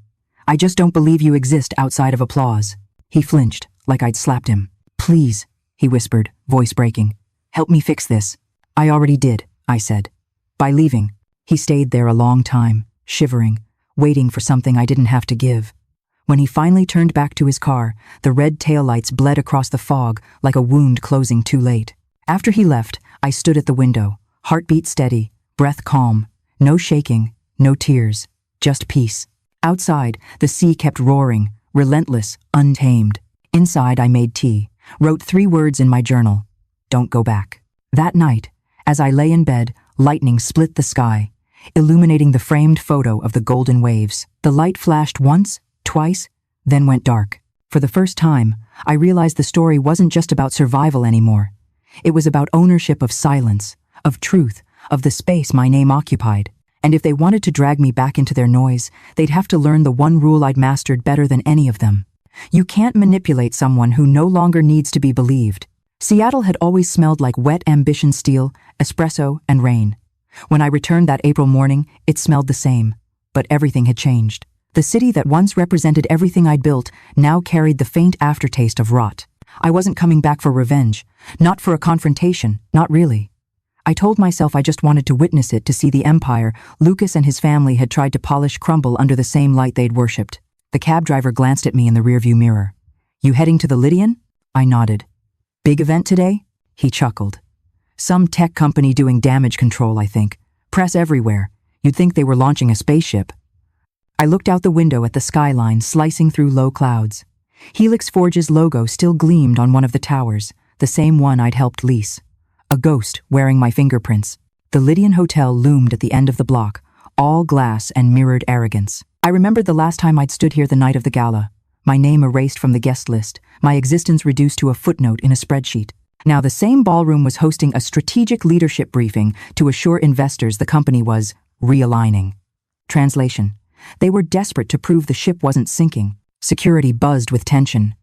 "I just don't believe you exist outside of applause." He flinched, like I'd slapped him. "Please," he whispered, voice breaking. "Help me fix this." "I already did," I said. "By leaving." He stayed there a long time, shivering, waiting for something I didn't have to give. When he finally turned back to his car, the red taillights bled across the fog like a wound closing too late. After he left, I stood at the window, heartbeat steady, breath calm, no shaking, no tears, just peace. Outside, the sea kept roaring, relentless, untamed. Inside, I made tea, wrote 3 words in my journal: "Don't go back." That night, as I lay in bed, lightning split the sky, illuminating the framed photo of the golden waves. The light flashed once, twice, then went dark. For the first time, I realized the story wasn't just about survival anymore. It was about ownership of silence, of truth, of the space my name occupied. And if they wanted to drag me back into their noise, they'd have to learn the one rule I'd mastered better than any of them. You can't manipulate someone who no longer needs to be believed. Seattle had always smelled like wet ambition steel, espresso, and rain. When I returned that April morning, it smelled the same. But everything had changed. The city that once represented everything I'd built now carried the faint aftertaste of rot. I wasn't coming back for revenge, not for a confrontation, not really. I told myself I just wanted to witness it, to see the empire Lucas and his family had tried to polish crumble under the same light they'd worshipped. The cab driver glanced at me in the rearview mirror. "You heading to the Lydian?" I nodded. "Big event today?" He chuckled. "Some tech company doing damage control, I think. Press everywhere. You'd think they were launching a spaceship." I looked out the window at the skyline slicing through low clouds. Helix Forge's logo still gleamed on one of the towers, the same one I'd helped lease. A ghost wearing my fingerprints. The Lydian Hotel loomed at the end of the block, all glass and mirrored arrogance. I remembered the last time I'd stood here the night of the gala. My name erased from the guest list, my existence reduced to a footnote in a spreadsheet. Now the same ballroom was hosting a strategic leadership briefing to assure investors the company was realigning. Translation: they were desperate to prove the ship wasn't sinking. Security buzzed with tension.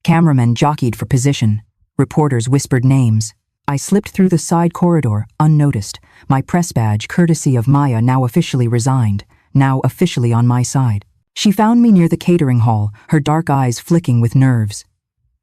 Cameramen jockeyed for position. Reporters whispered names. I slipped through the side corridor, unnoticed, my press badge, courtesy of Maya, now officially resigned, now officially on my side. She found me near the catering hall, her dark eyes flicking with nerves.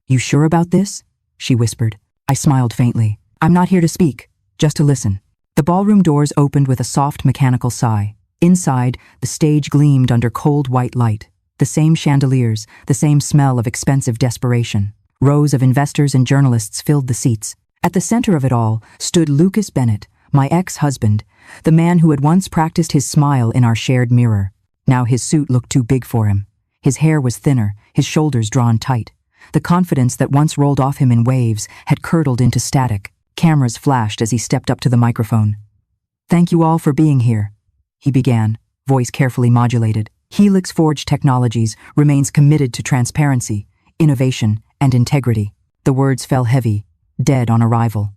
"You sure about this?" she whispered. I smiled faintly. "I'm not here to speak, just to listen." The ballroom doors opened with a soft mechanical sigh. Inside, the stage gleamed under cold white light. The same chandeliers, the same smell of expensive desperation. Rows of investors and journalists filled the seats. At the center of it all stood Lucas Bennett, My ex-husband, the man who had once practiced his smile in our shared mirror. Now his suit looked too big for him. His hair was thinner, his shoulders drawn tight. The confidence that once rolled off him in waves had curdled into static. Cameras flashed as he stepped up to the microphone. "Thank you all for being here," he began, voice carefully modulated. "Helix Forge Technologies remains committed to transparency, innovation, and integrity." The words fell heavy, dead on arrival.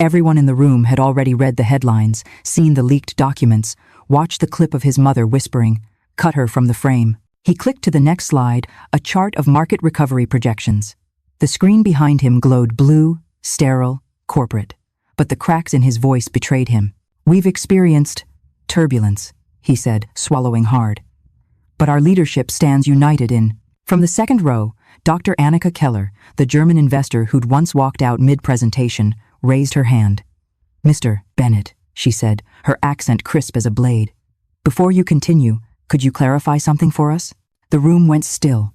Everyone in the room had already read the headlines, seen the leaked documents, watched the clip of his mother whispering, "Cut her from the frame." He clicked to the next slide, a chart of market recovery projections. The screen behind him glowed blue, sterile, corporate, but the cracks in his voice betrayed him. "We've experienced turbulence," he said, swallowing hard. "But our leadership stands united in..." From the second row, Dr. Annika Keller, the German investor who'd once walked out mid-presentation, raised her hand. "Mr. Bennett," she said, her accent crisp as a blade. "Before you continue, could you clarify something for us?" The room went still.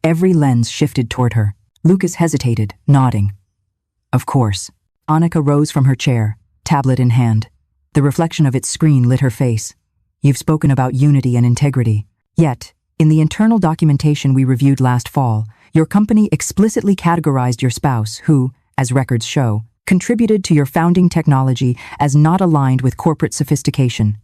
Every lens shifted toward her. Lucas hesitated, nodding. "Of course." Annika rose from her chair, tablet in hand. The reflection of its screen lit her face. "You've spoken about unity and integrity. Yet, in the internal documentation we reviewed last fall, your company explicitly categorized your spouse, who, as records show, contributed to your founding technology as not aligned with corporate sophistication.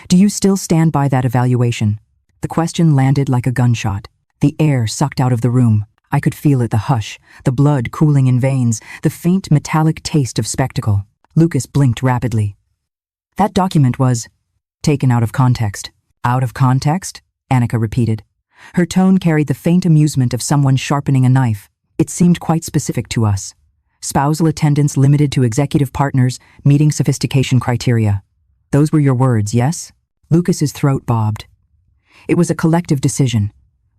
Do you still stand by that evaluation?" The question landed like a gunshot. The air sucked out of the room. I could feel it, the hush, the blood cooling in veins, the faint metallic taste of spectacle. Lucas blinked rapidly. "That document was taken out of context." "Out of context?" Annika repeated. Her tone carried the faint amusement of someone sharpening a knife. "It seemed quite specific to us. Spousal attendance limited to executive partners meeting sophistication criteria. Those were your words, yes?" Lucas's throat bobbed. "It was a collective decision.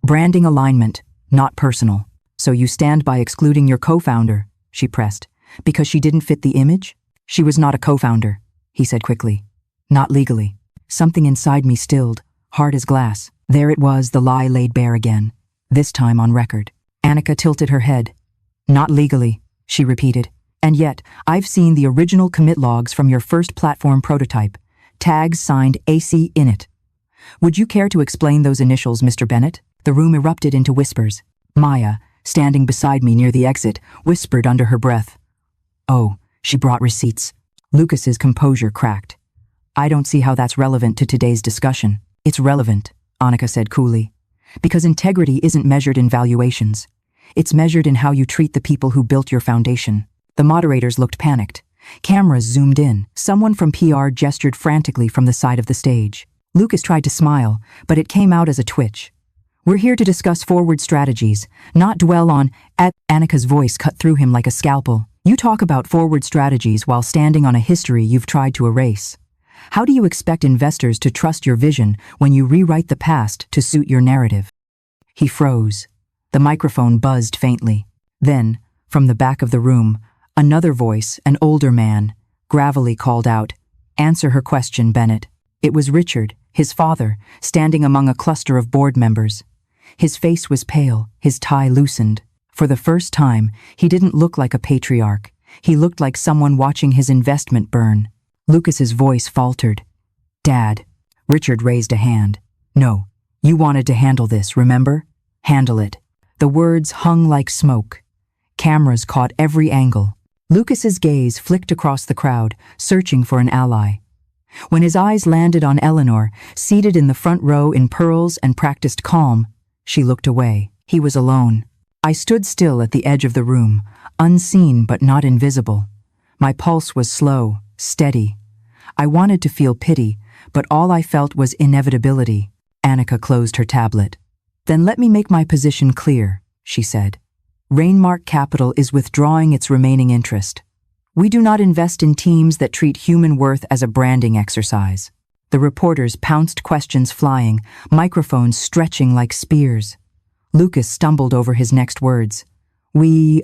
Branding alignment, not personal. So you stand by excluding your co-founder," she pressed, "because she didn't fit the image?" "She was not a co-founder," he said quickly. "Not legally." Something inside me stilled, hard as glass. There it was, the lie laid bare again, this time on record. Annika tilted her head. "Not legally," she repeated. "And yet, I've seen the original commit logs from your first platform prototype, tags signed AC in it. Would you care to explain those initials, Mr. Bennett?" The room erupted into whispers. Maya, standing beside me near the exit, whispered under her breath. "Oh, she brought receipts." Lucas's composure cracked. "I don't see how that's relevant to today's discussion." "It's relevant," Annika said coolly, "because integrity isn't measured in valuations. It's measured in how you treat the people who built your foundation." The moderators looked panicked. Cameras zoomed in. Someone from PR gestured frantically from the side of the stage. Lucas tried to smile, but it came out as a twitch. "We're here to discuss forward strategies, not dwell on..." Annika's voice cut through him like a scalpel. "You talk about forward strategies while standing on a history you've tried to erase. How do you expect investors to trust your vision when you rewrite the past to suit your narrative?" He froze. The microphone buzzed faintly. Then, from the back of the room, another voice, an older man, gravelly called out, "Answer her question, Bennett." It was Richard, his father, standing among a cluster of board members. His face was pale, his tie loosened. For the first time, he didn't look like a patriarch. He looked like someone watching his investment burn. Lucas's voice faltered. "Dad." Richard raised a hand. "No, you wanted to handle this, remember? Handle it." The words hung like smoke. Cameras caught every angle. Lucas's gaze flicked across the crowd, searching for an ally. When his eyes landed on Eleanor, seated in the front row in pearls and practiced calm, she looked away. He was alone. I stood still at the edge of the room, unseen but not invisible. My pulse was slow, steady. I wanted to feel pity, but all I felt was inevitability. Annika closed her tablet. "Then let me make my position clear," she said. "Rainmark Capital is withdrawing its remaining interest. We do not invest in teams that treat human worth as a branding exercise." The reporters pounced, questions flying, microphones stretching like spears. Lucas stumbled over his next words. We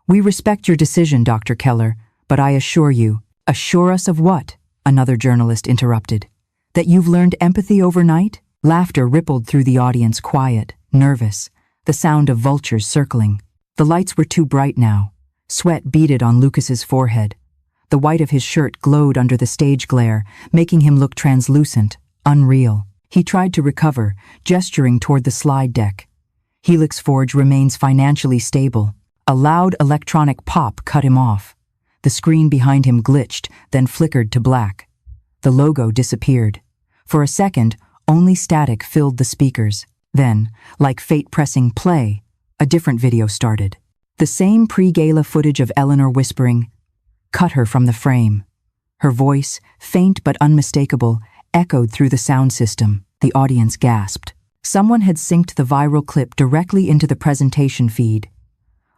respect your decision, Dr. Keller, but I assure you..." "Assure us of what?" another journalist interrupted. "That you've learned empathy overnight?" Laughter rippled through the audience, quiet, nervous, the sound of vultures circling. The lights were too bright now. Sweat beaded on Lucas's forehead. The white of his shirt glowed under the stage glare, making him look translucent, unreal. He tried to recover, gesturing toward the slide deck. Helix Forge remains financially stable. A loud electronic pop cut him off. The screen behind him glitched, then flickered to black. The logo disappeared. For a second, only static filled the speakers. Then, like fate pressing play, a different video started. The same pre-gala footage of Eleanor whispering, "Cut her from the frame." Her voice, faint but unmistakable, echoed through the sound system. The audience gasped. Someone had synced the viral clip directly into the presentation feed.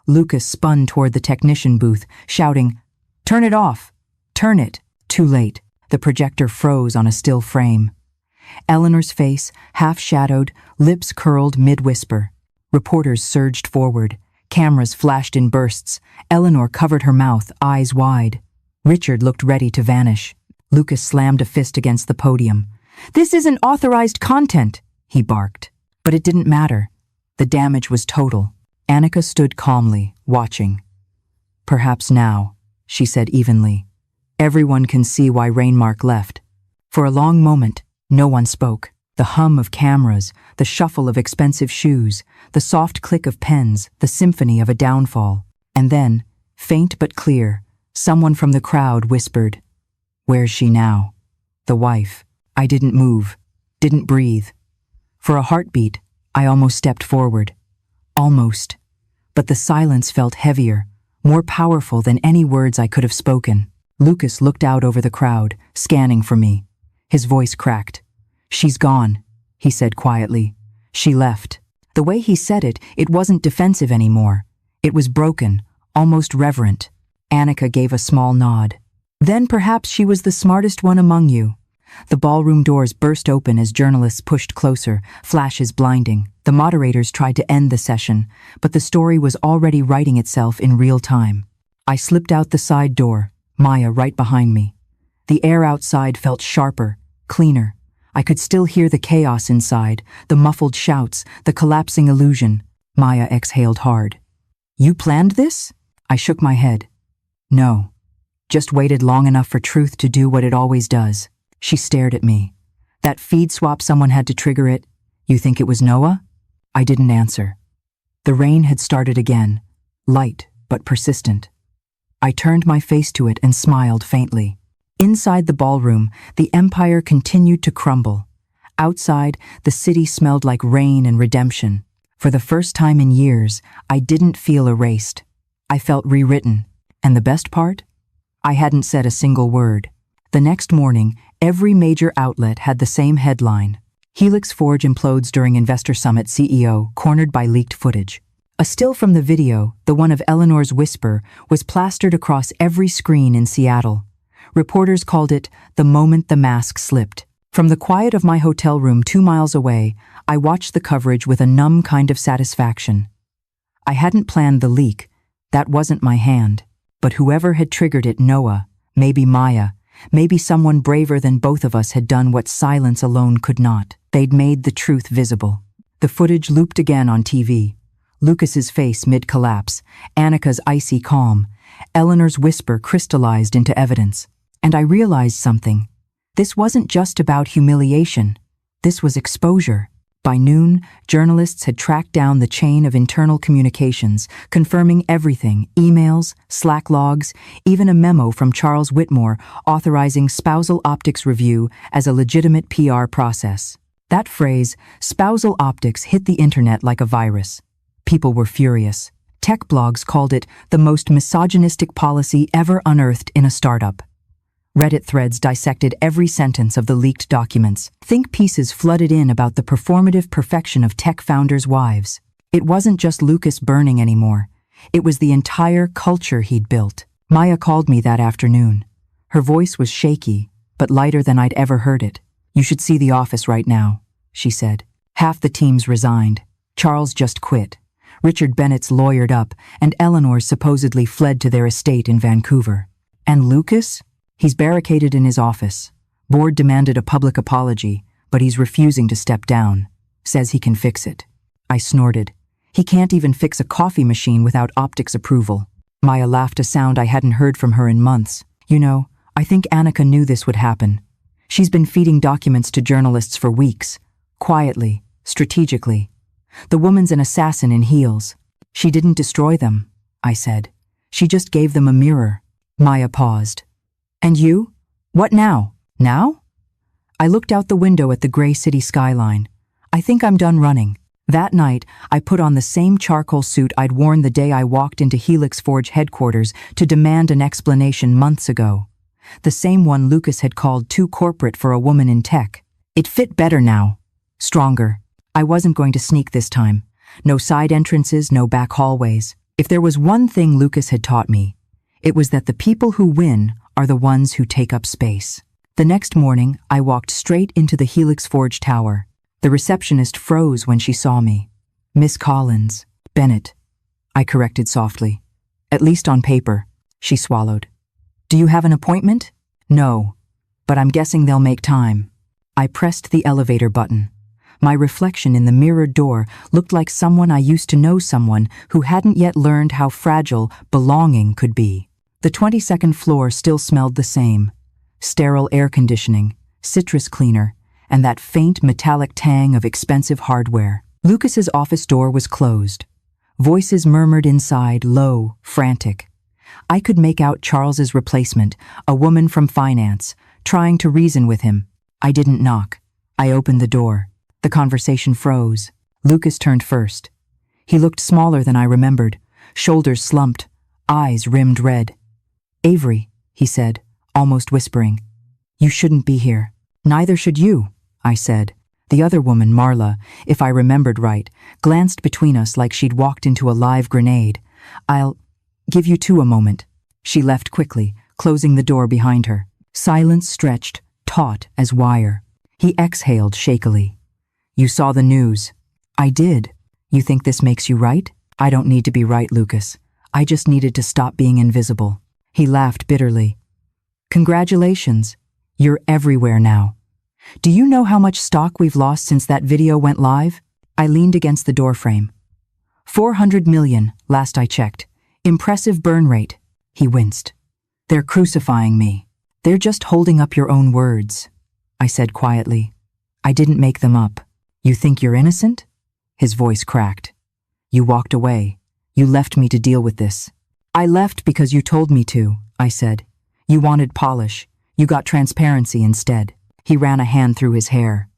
Lucas spun toward the technician booth, shouting, "Turn it off! Turn it!" Too late. The projector froze on a still frame. Eleanor's face, half-shadowed, lips curled mid-whisper. Reporters surged forward. Cameras flashed in bursts. Eleanor covered her mouth, eyes wide. Richard looked ready to vanish. Lucas slammed a fist against the podium. "This isn't authorized content," he barked. But it didn't matter. The damage was total. Annika stood calmly, watching. "Perhaps now," she said evenly. "Everyone can see why Rainmark left." For a long moment, no one spoke. The hum of cameras, the shuffle of expensive shoes, the soft click of pens, the symphony of a downfall. And then, faint but clear, someone from the crowd whispered, "Where's she now?" The wife. I didn't move, didn't breathe. For a heartbeat, I almost stepped forward. Almost. But the silence felt heavier, more powerful than any words I could have spoken. Lucas looked out over the crowd, scanning for me. His voice cracked. "She's gone," he said quietly. "She left." The way he said it, it wasn't defensive anymore. It was broken, almost reverent. Annika gave a small nod. "Then perhaps she was the smartest one among you." The ballroom doors burst open as journalists pushed closer, flashes blinding. The moderators tried to end the session, but the story was already writing itself in real time. I slipped out the side door, Maya right behind me. The air outside felt sharper, cleaner. I could still hear the chaos inside, the muffled shouts, the collapsing illusion. Maya exhaled hard. "You planned this?" I shook my head. "No. Just waited long enough for truth to do what it always does." She stared at me. "That feed swap, someone had to trigger it. You think it was Noah?" I didn't answer. The rain had started again, light but persistent. I turned my face to it and smiled faintly. Inside the ballroom, the empire continued to crumble. Outside, the city smelled like rain and redemption. For the first time in years, I didn't feel erased. I felt rewritten. And the best part? I hadn't said a single word. The next morning, every major outlet had the same headline. Helix Forge implodes during Investor Summit, CEO cornered by leaked footage. A still from the video, the one of Eleanor's whisper, was plastered across every screen in Seattle. Reporters called it the moment the mask slipped. From the quiet of my hotel room 2 miles away, I watched the coverage with a numb kind of satisfaction. I hadn't planned the leak. That wasn't my hand. But whoever had triggered it, Noah, maybe Maya, maybe someone braver than both of us had done what silence alone could not. They'd made the truth visible. The footage looped again on TV. Lucas's face mid-collapse, Annika's icy calm, Eleanor's whisper crystallized into evidence. And I realized something. This wasn't just about humiliation. This was exposure. By noon, journalists had tracked down the chain of internal communications, confirming everything, emails, Slack logs, even a memo from Charles Whitmore authorizing spousal optics review as a legitimate PR process. That phrase, spousal optics, hit the internet like a virus. People were furious. Tech blogs called it the most misogynistic policy ever unearthed in a startup. Reddit threads dissected every sentence of the leaked documents. Think pieces flooded in about the performative perfection of tech founders' wives. It wasn't just Lucas burning anymore. It was the entire culture he'd built. Maya called me that afternoon. Her voice was shaky, but lighter than I'd ever heard it. "You should see the office right now," she said. "Half the team's resigned. Charles just quit. Richard Bennett's lawyered up, and Eleanor supposedly fled to their estate in Vancouver. And Lucas? He's barricaded in his office. Board demanded a public apology, but he's refusing to step down. Says he can fix it." I snorted. "He can't even fix a coffee machine without optics approval." Maya laughed, a sound I hadn't heard from her in months. You know, I think Annika knew this would happen. She's been feeding documents to journalists for weeks. Quietly, strategically. The woman's an assassin in heels. She didn't destroy them, I said. She just gave them a mirror. Maya paused. And you? What now? Now? I looked out the window at the gray city skyline. I think I'm done running. That night, I put on the same charcoal suit I'd worn the day I walked into Helix Forge headquarters to demand an explanation months ago. The same one Lucas had called too corporate for a woman in tech. It fit better now. Stronger. I wasn't going to sneak this time. No side entrances, no back hallways. If there was one thing Lucas had taught me, it was that the people who win are the ones who take up space. The next morning, I walked straight into the Helix Forge tower. The receptionist froze when she saw me. Miss Collins. Bennett. I corrected softly. At least on paper. She swallowed. Do you have an appointment? No. But I'm guessing they'll make time. I pressed the elevator button. My reflection in the mirrored door looked like someone I used to know, someone who hadn't yet learned how fragile belonging could be. The 22nd floor still smelled the same. Sterile air conditioning, citrus cleaner, and that faint metallic tang of expensive hardware. Lucas's office door was closed. Voices murmured inside, low, frantic. I could make out Charles's replacement, a woman from finance, trying to reason with him. I didn't knock. I opened the door. The conversation froze. Lucas turned first. He looked smaller than I remembered, shoulders slumped, eyes rimmed red. Avery, he said, almost whispering. You shouldn't be here. Neither should you, I said. The other woman, Marla, if I remembered right, glanced between us like she'd walked into a live grenade. I'll give you two a moment. She left quickly, closing the door behind her. Silence stretched, taut as wire. He exhaled shakily. You saw the news. I did. You think this makes you right? I don't need to be right, Lucas. I just needed to stop being invisible. He laughed bitterly. Congratulations. You're everywhere now. Do you know how much stock we've lost since that video went live? I leaned against the doorframe. 400 million, last I checked. Impressive burn rate. He winced. They're crucifying me. They're just holding up your own words, I said quietly. I didn't make them up. You think you're innocent? His voice cracked. You walked away. You left me to deal with this. I left because you told me to, I said. You wanted polish. You got transparency instead. He ran a hand through his hair.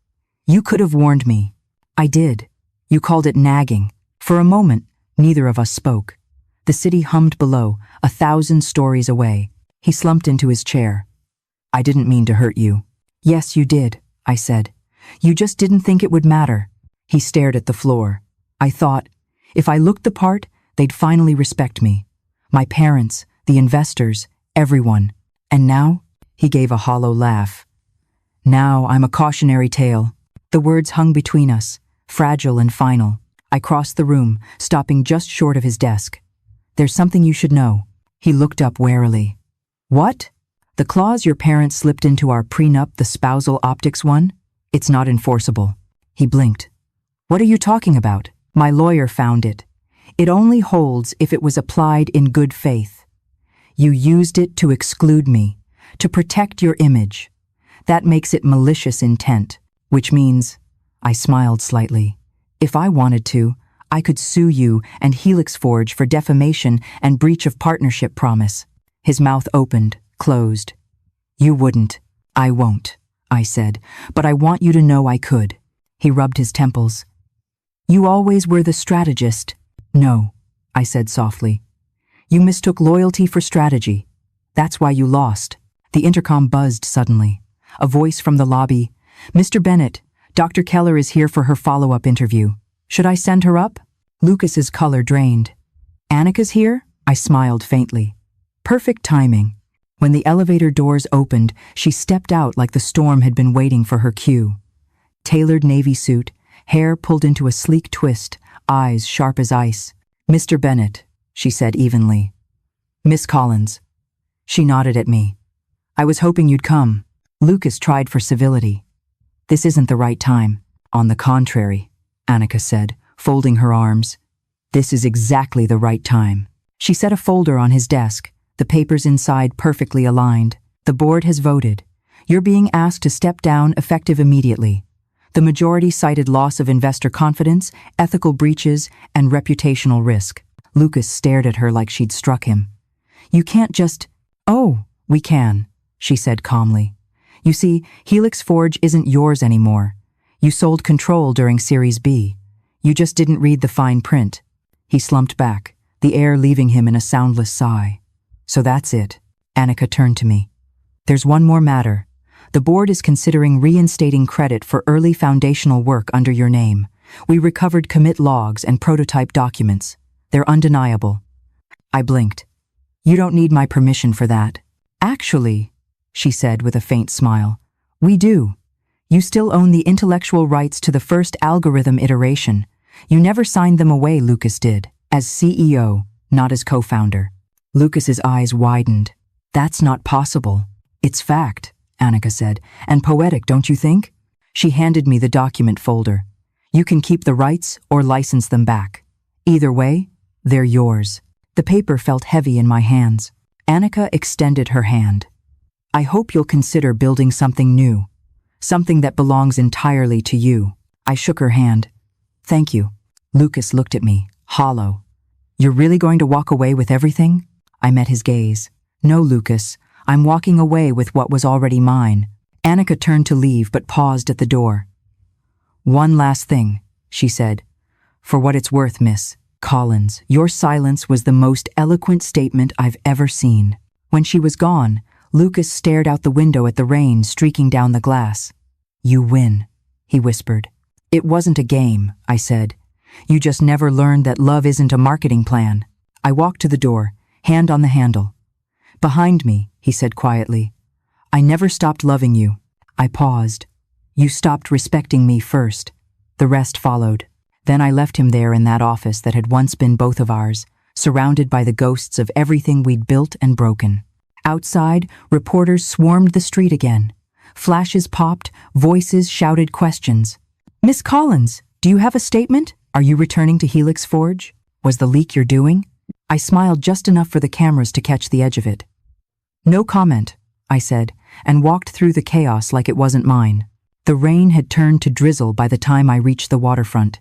You could have warned me. I did. You called it nagging. For a moment, neither of us spoke. The city hummed below, 1,000 stories away. He slumped into his chair. I didn't mean to hurt you. Yes, you did, I said. You just didn't think it would matter. He stared at the floor. I thought, if I looked the part, they'd finally respect me. My parents, the investors, everyone. And now? He gave a hollow laugh. Now I'm a cautionary tale. The words hung between us, fragile and final. I crossed the room, stopping just short of his desk. There's something you should know. He looked up warily. What? The clause your parents slipped into our prenup, the spousal optics one? It's not enforceable. He blinked. What are you talking about? My lawyer found it. It only holds if it was applied in good faith. You used it to exclude me, to protect your image. That makes it malicious intent, which means, I smiled slightly, if I wanted to, I could sue you and Helix Forge for defamation and breach of partnership promise. His mouth opened, closed. You wouldn't. I won't, I said, but I want you to know I could. He rubbed his temples. You always were the strategist. No, I said softly. You mistook loyalty for strategy. That's why you lost. The intercom buzzed suddenly. A voice from the lobby. Mr. Bennett, Dr. Keller is here for her follow-up interview. Should I send her up? Lucas's color drained. Annika's here? I smiled faintly. Perfect timing. When the elevator doors opened, she stepped out like the storm had been waiting for her cue. Tailored navy suit, hair pulled into a sleek twist, eyes sharp as ice. Mr. Bennett, she said evenly. Miss Collins. She nodded at me. I was hoping you'd come. Lucas tried for civility. This isn't the right time. On the contrary, Annika said, folding her arms. This is exactly the right time. She set a folder on his desk, the papers inside perfectly aligned. The board has voted. You're being asked to step down effective immediately. The majority cited loss of investor confidence, ethical breaches, and reputational risk. Lucas stared at her like she'd struck him. You can't just— Oh, we can, she said calmly. You see, Helix Forge isn't yours anymore. You sold control during Series B. You just didn't read the fine print. He slumped back, the air leaving him in a soundless sigh. So that's it. Annika turned to me. There's one more matter. The board is considering reinstating credit for early foundational work under your name. We recovered commit logs and prototype documents. They're undeniable. I blinked. You don't need my permission for that. Actually, she said with a faint smile, we do. You still own the intellectual rights to the first algorithm iteration. You never signed them away, Lucas did, as CEO, not as co-founder. Lucas's eyes widened. That's not possible. It's fact, Annika said, and poetic, don't you think? She handed me the document folder. You can keep the rights or license them back. Either way, they're yours. The paper felt heavy in my hands. Annika extended her hand. I hope you'll consider building something new. Something that belongs entirely to you. I shook her hand. Thank you. Lucas looked at me, hollow. You're really going to walk away with everything? I met his gaze. No, Lucas. I'm walking away with what was already mine. Annika turned to leave but paused at the door. One last thing, she said. For what it's worth, Miss Collins, your silence was the most eloquent statement I've ever seen. When she was gone, Lucas stared out the window at the rain streaking down the glass. You win, he whispered. It wasn't a game, I said. You just never learned that love isn't a marketing plan. I walked to the door, hand on the handle. Behind me, he said quietly. I never stopped loving you. I paused. You stopped respecting me first. The rest followed. Then I left him there in that office that had once been both of ours, surrounded by the ghosts of everything we'd built and broken. Outside, reporters swarmed the street again. Flashes popped, voices shouted questions. Miss Collins, do you have a statement? Are you returning to Helix Forge? Was the leak you're doing? I smiled just enough for the cameras to catch the edge of it. No comment, I said, and walked through the chaos like it wasn't mine. The rain had turned to drizzle by the time I reached the waterfront.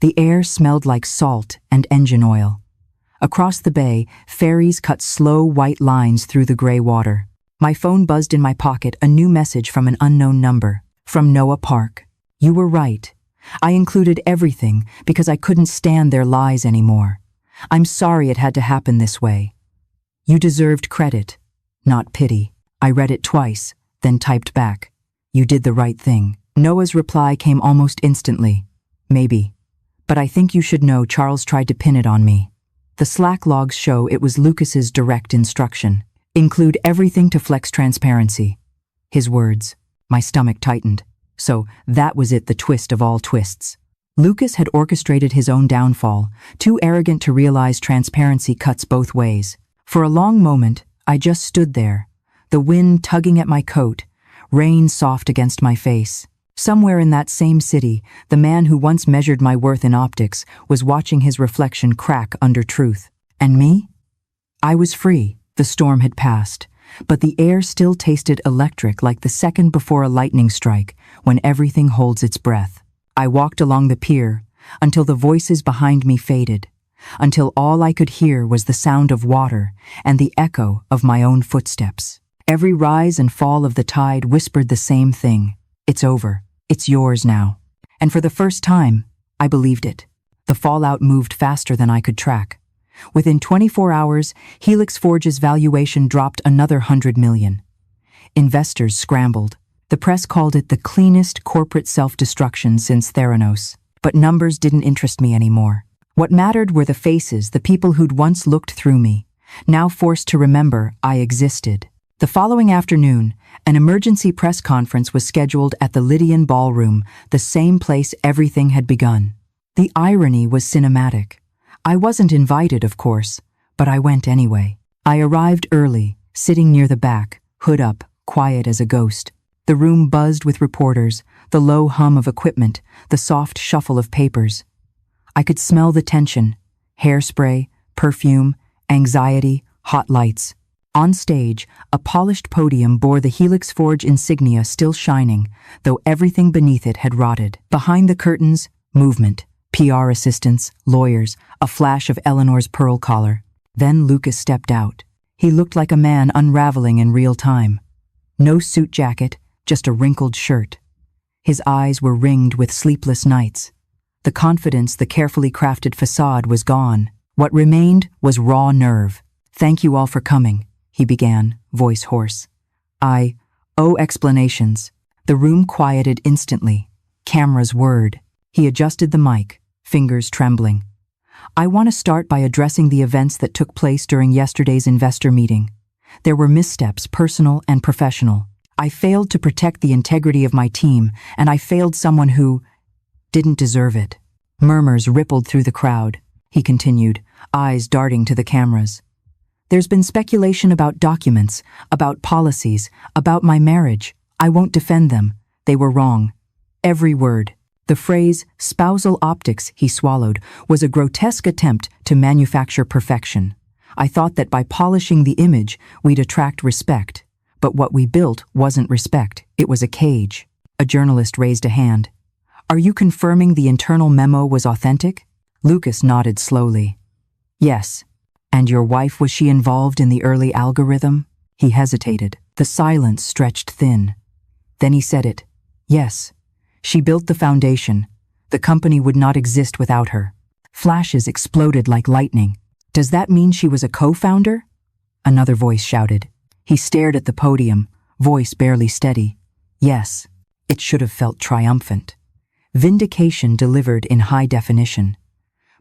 The air smelled like salt and engine oil. Across the bay, ferries cut slow white lines through the gray water. My phone buzzed in my pocket, a new message from an unknown number. From Noah Park. You were right. I included everything because I couldn't stand their lies anymore. I'm sorry it had to happen this way. You deserved credit, not pity. I read it twice, then typed back. You did the right thing. Noah's reply came almost instantly. Maybe. But I think you should know Charles tried to pin it on me. The Slack logs show it was Lucas's direct instruction. Include everything to flex transparency. His words. My stomach tightened. So that was it, the twist of all twists. Lucas had orchestrated his own downfall, too arrogant to realize transparency cuts both ways. For a long moment, I just stood there, the wind tugging at my coat, rain soft against my face. Somewhere in that same city, the man who once measured my worth in optics was watching his reflection crack under truth. And me? I was free. The storm had passed, but the air still tasted electric, like the second before a lightning strike, when everything holds its breath. I walked along the pier until the voices behind me faded, until all I could hear was the sound of water and the echo of my own footsteps. Every rise and fall of the tide whispered the same thing. It's over. It's yours now. And for the first time, I believed it. The fallout moved faster than I could track. Within 24 hours, Helix Forge's valuation dropped another $100 million. Investors scrambled. The press called it the cleanest corporate self-destruction since Theranos. But numbers didn't interest me anymore. What mattered were the faces, the people who'd once looked through me, now forced to remember I existed. The following afternoon, an emergency press conference was scheduled at the Lydian Ballroom, the same place everything had begun. The irony was cinematic. I wasn't invited, of course, but I went anyway. I arrived early, sitting near the back, hood up, quiet as a ghost. The room buzzed with reporters, the low hum of equipment, the soft shuffle of papers. I could smell the tension, hairspray, perfume, anxiety, hot lights. On stage, a polished podium bore the Helix Forge insignia still shining, though everything beneath it had rotted. Behind the curtains, movement, PR assistants, lawyers, a flash of Eleanor's pearl collar. Then Lucas stepped out. He looked like a man unraveling in real time. No suit jacket, just a wrinkled shirt. His eyes were ringed with sleepless nights. The confidence, the carefully crafted facade was gone. What remained was raw nerve. "Thank you all for coming," he began, voice hoarse. "I owe explanations." The room quieted instantly. Cameras whirred. He adjusted the mic, fingers trembling. "I want to start by addressing the events that took place during yesterday's investor meeting. There were missteps, personal and professional. I failed to protect the integrity of my team, and I failed someone who didn't deserve it." Murmurs rippled through the crowd. He continued, eyes darting to the cameras. "There's been speculation about documents, about policies, about my marriage. I won't defend them. They were wrong. Every word." The phrase, spousal optics, he swallowed, was a grotesque attempt to manufacture perfection. I thought that by polishing the image, we'd attract respect. But what we built wasn't respect. It was a cage. A journalist raised a hand. "Are you confirming the internal memo was authentic?" Lucas nodded slowly. "Yes." "And your wife, was she involved in the early algorithm?" He hesitated. The silence stretched thin. Then he said it. "Yes. She built the foundation. The company would not exist without her." Flashes exploded like lightning. "Does that mean she was a co-founder?" Another voice shouted. He stared at the podium, voice barely steady. "Yes." It should have felt triumphant. Vindication delivered in high definition.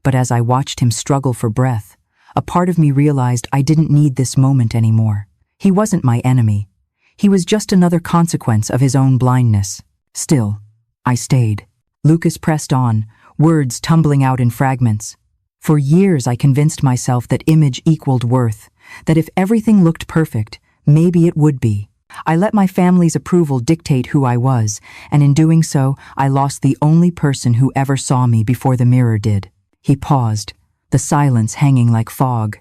But as I watched him struggle for breath, a part of me realized I didn't need this moment anymore. He wasn't my enemy. He was just another consequence of his own blindness. Still, I stayed. Lucas pressed on, words tumbling out in fragments. "For years I convinced myself that image equaled worth, that if everything looked perfect, maybe it would be. I let my family's approval dictate who I was, and in doing so, I lost the only person who ever saw me before the mirror did." He paused, the silence hanging like fog.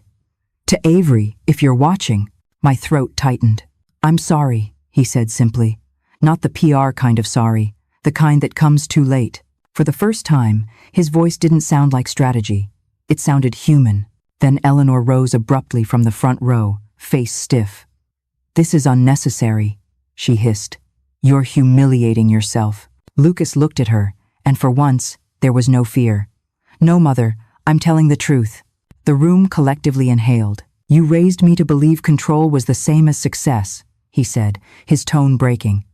"To Avery, if you're watching." My throat tightened. "I'm sorry," he said simply. "Not the PR kind of sorry, the kind that comes too late." For the first time, his voice didn't sound like strategy. It sounded human. Then Eleanor rose abruptly from the front row, face stiff. "This is unnecessary," she hissed. "You're humiliating yourself." Lucas looked at her, and for once, there was no fear. "No, Mother, I'm telling the truth." The room collectively inhaled. "You raised me to believe control was the same as success," he said, his tone breaking.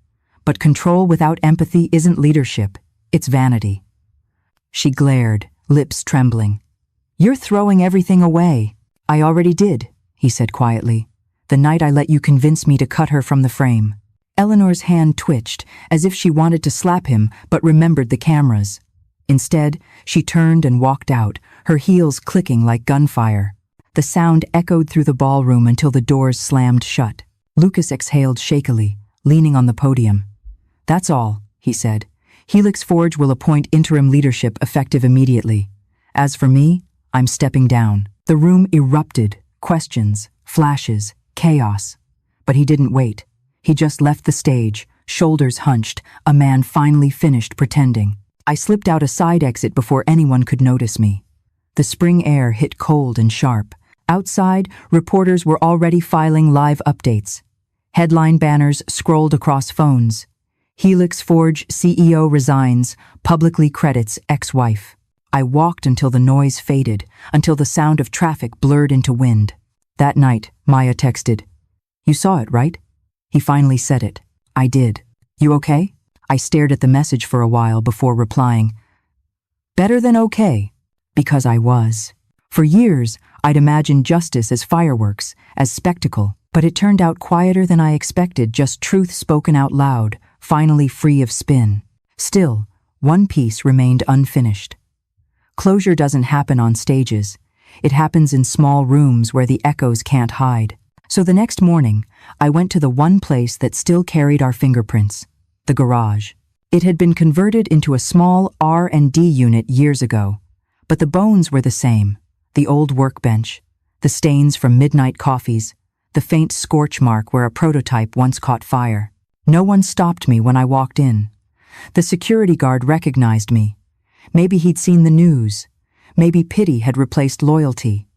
"But control without empathy isn't leadership, it's vanity." She glared, lips trembling. "You're throwing everything away." "I already did," he said quietly. "The night I let you convince me to cut her from the frame." Eleanor's hand twitched, as if she wanted to slap him, but remembered the cameras. Instead, she turned and walked out, her heels clicking like gunfire. The sound echoed through the ballroom until the doors slammed shut. Lucas exhaled shakily, leaning on the podium. "That's all," he said. "Helix Forge will appoint interim leadership effective immediately. As for me, I'm stepping down." The room erupted, questions, flashes, chaos. But he didn't wait. He just left the stage, shoulders hunched, a man finally finished pretending. I slipped out a side exit before anyone could notice me. The spring air hit cold and sharp. Outside, reporters were already filing live updates. Headline banners scrolled across phones. Helix Forge CEO resigns, publicly credits ex-wife. I walked until the noise faded, until the sound of traffic blurred into wind. That night, Maya texted, "You saw it, right?" He finally said it. I did. "You okay?" I stared at the message for a while before replying, "Better than okay," because I was. For years, I'd imagined justice as fireworks, as spectacle, but it turned out quieter than I expected, just truth spoken out loud, finally free of spin. Still, one piece remained unfinished. Closure doesn't happen on stages. It happens in small rooms where the echoes can't hide. So the next morning, I went to the one place that still carried our fingerprints, the garage. It had been converted into a small R&D unit years ago, but the bones were the same. The old workbench, the stains from midnight coffees, the faint scorch mark where a prototype once caught fire. No one stopped me when I walked in. The security guard recognized me. Maybe he'd seen the news. Maybe pity had replaced loyalty.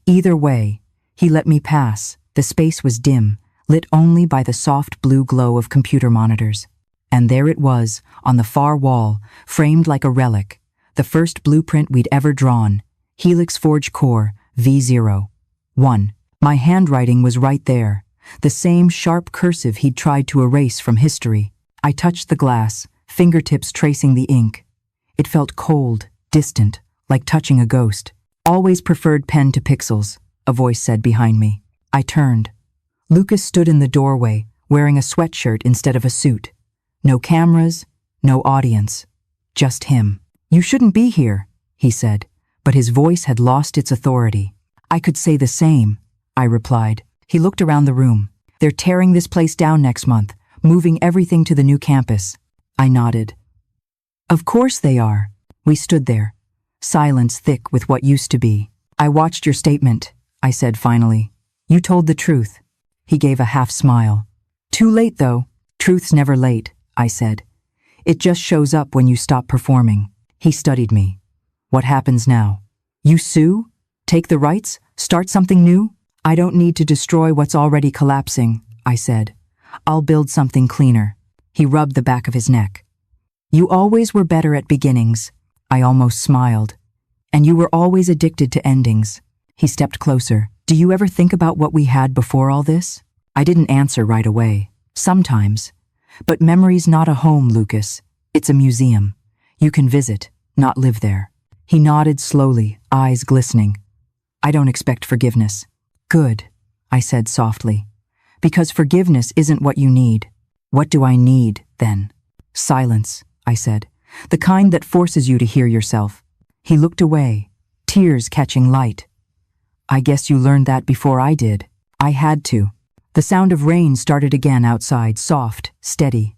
Either way, he let me pass. The space was dim, lit only by the soft blue glow of computer monitors. And there it was, on the far wall, framed like a relic, the first blueprint we'd ever drawn, Helix Forge Core V01. My handwriting was right there, the same sharp cursive he'd tried to erase from history. I touched the glass, fingertips tracing the ink. It felt cold, distant, like touching a ghost. Always preferred pen to pixels, a voice said behind me. I turned. Lucas stood in the doorway, wearing a sweatshirt instead of a suit. No cameras, no audience. Just him. "You shouldn't be here," he said, but his voice had lost its authority. "I could say the same," I replied. He looked around the room. "They're tearing this place down next month, moving everything to the new campus." I nodded. "Of course they are." We stood there, silence thick with what used to be. "I watched your statement," I said finally. "You told the truth." He gave a half smile. "Too late, though." "Truth's never late," I said. "It just shows up when you stop performing." He studied me. "What happens now? You sue? Take the rights? Start something new?" "I don't need to destroy what's already collapsing," I said. "I'll build something cleaner." He rubbed the back of his neck. "You always were better at beginnings." I almost smiled. "And you were always addicted to endings." He stepped closer. "Do you ever think about what we had before all this?" I didn't answer right away. "Sometimes. But memory's not a home, Lucas. It's a museum. You can visit, not live there." He nodded slowly, eyes glistening. "I don't expect forgiveness." "Good," I said softly. "Because forgiveness isn't what you need." "What do I need, then?" "Silence," I said. "The kind that forces you to hear yourself." He looked away, tears catching light. "I guess you learned that before I did." I had to. The sound of rain started again outside, soft, steady.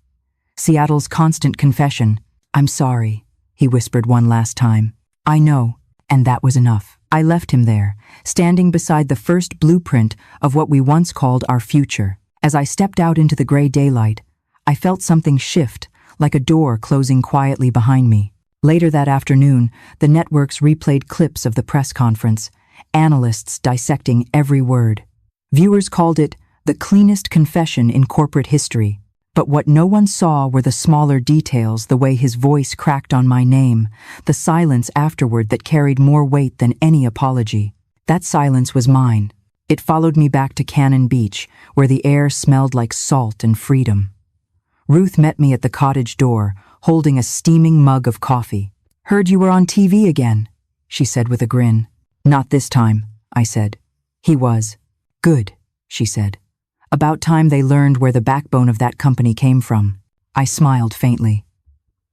Seattle's constant confession. "I'm sorry," he whispered one last time. "I know," and that was enough. I left him there, standing beside the first blueprint of what we once called our future. As I stepped out into the gray daylight, I felt something shift, like a door closing quietly behind me. Later that afternoon, the networks replayed clips of the press conference, analysts dissecting every word. Viewers called it the cleanest confession in corporate history. But what no one saw were the smaller details, the way his voice cracked on my name, the silence afterward that carried more weight than any apology. That silence was mine. It followed me back to Cannon Beach, where the air smelled like salt and freedom. Ruth met me at the cottage door, holding a steaming mug of coffee. "Heard you were on TV again," she said with a grin. "Not this time," I said. "He was." "Good," she said. "About time they learned where the backbone of that company came from." I smiled faintly.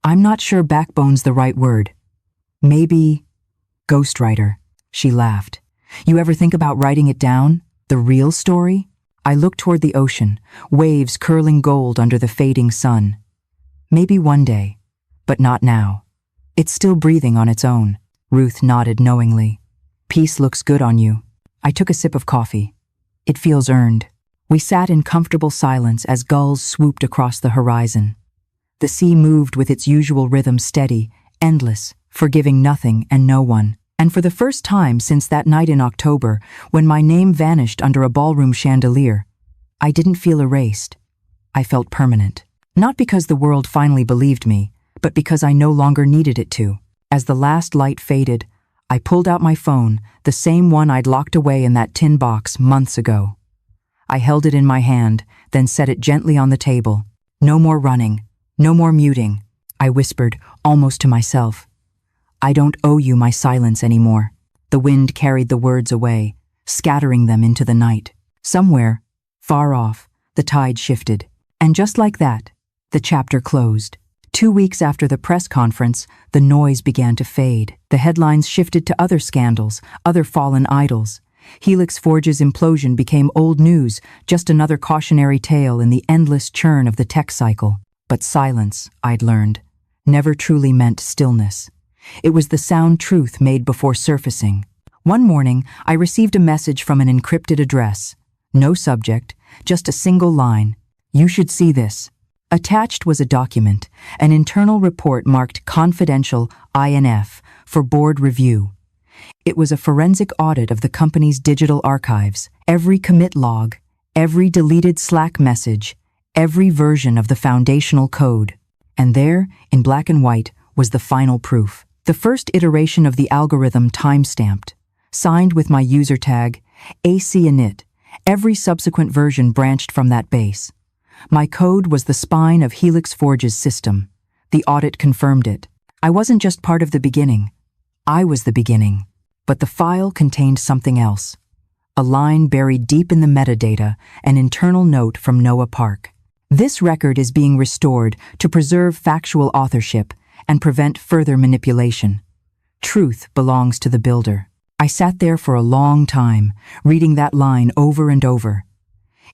"I'm not sure backbone's the right word. Maybe ghostwriter." She laughed. "You ever think about writing it down? The real story?" I looked toward the ocean, waves curling gold under the fading sun. "Maybe one day, but not now. It's still breathing on its own." Ruth nodded knowingly. "Peace looks good on you." I took a sip of coffee. "It feels earned." We sat in comfortable silence as gulls swooped across the horizon. The sea moved with its usual rhythm, steady, endless, forgiving nothing and no one. And for the first time since that night in October, when my name vanished under a ballroom chandelier, I didn't feel erased. I felt permanent. Not because the world finally believed me, but because I no longer needed it to. As the last light faded, I pulled out my phone, the same one I'd locked away in that tin box months ago. I held it in my hand, then set it gently on the table. "No more running, no more muting," I whispered, almost to myself. "I don't owe you my silence anymore." The wind carried the words away, scattering them into the night. Somewhere, far off, the tide shifted. And just like that, the chapter closed. 2 weeks after the press conference, the noise began to fade. The headlines shifted to other scandals, other fallen idols. Helix Forge's implosion became old news, just another cautionary tale in the endless churn of the tech cycle. But silence, I'd learned, never truly meant stillness. It was the sound truth made before surfacing. One morning, I received a message from an encrypted address. No subject, just a single line. You should see this. Attached was a document, an internal report marked Confidential INF for board review. It was a forensic audit of the company's digital archives, every commit log, every deleted Slack message, every version of the foundational code. And there, in black and white, was the final proof. The first iteration of the algorithm time-stamped, signed with my user tag, AC init. Every subsequent version branched from that base. My code was the spine of Helix Forge's system. The audit confirmed it. I wasn't just part of the beginning. I was the beginning. But the file contained something else. A line buried deep in the metadata, an internal note from Noah Park. This record is being restored to preserve factual authorship and prevent further manipulation. Truth belongs to the builder. I sat there for a long time, reading that line over and over.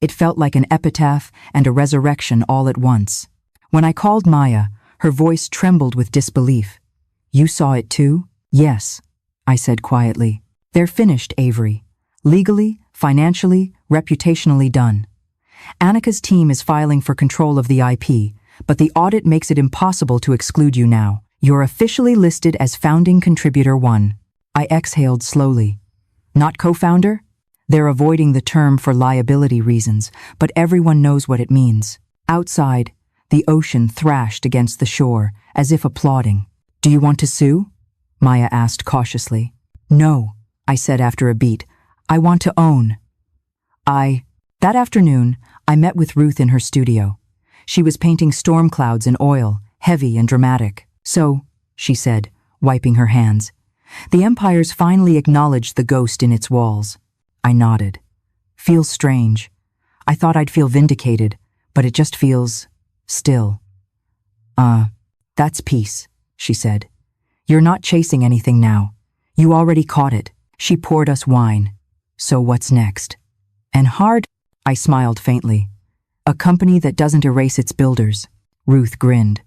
It felt like an epitaph and a resurrection all at once. When I called Maya, her voice trembled with disbelief. You saw it too? Yes, I said quietly. They're finished, Avery. Legally, financially, reputationally done. Annika's team is filing for control of the IP, but the audit makes it impossible to exclude you now. You're officially listed as Founding Contributor 1. I exhaled slowly. Not co-founder? They're avoiding the term for liability reasons, but everyone knows what it means. Outside, the ocean thrashed against the shore, as if applauding. Do you want to sue? Maya asked cautiously. No, I said after a beat. I want to own. That afternoon, I met with Ruth in her studio. She was painting storm clouds in oil, heavy and dramatic. So, she said, wiping her hands, the Empire's finally acknowledged the ghost in its walls. I nodded. Feels strange. I thought I'd feel vindicated, but it just feels still. That's peace, she said. You're not chasing anything now. You already caught it. She poured us wine. So what's next? And hard, I smiled faintly. A company that doesn't erase its builders. Ruth grinned.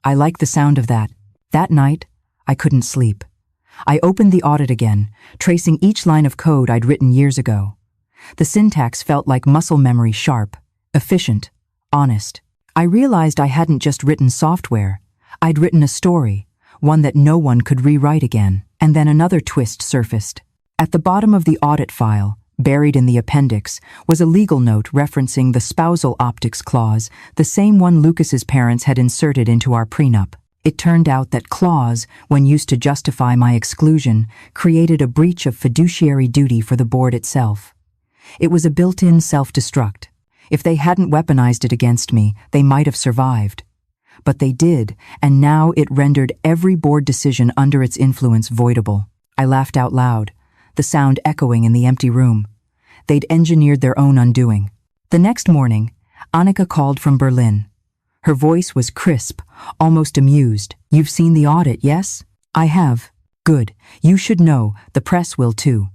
I like the sound of that. That night, I couldn't sleep. I opened the audit again, tracing each line of code I'd written years ago. The syntax felt like muscle memory, sharp, efficient, honest. I realized I hadn't just written software. I'd written a story, one that no one could rewrite again. And then another twist surfaced. At the bottom of the audit file, buried in the appendix, was a legal note referencing the spousal optics clause, the same one Lucas's parents had inserted into our prenup. It turned out that clause, when used to justify my exclusion, created a breach of fiduciary duty for the board itself. It was a built-in self-destruct. If they hadn't weaponized it against me, they might have survived. But they did, and now it rendered every board decision under its influence voidable. I laughed out loud, the sound echoing in the empty room. They'd engineered their own undoing. The next morning, Annika called from Berlin. Her voice was crisp, almost amused. You've seen the audit, yes? I have. Good. You should know, the press will too.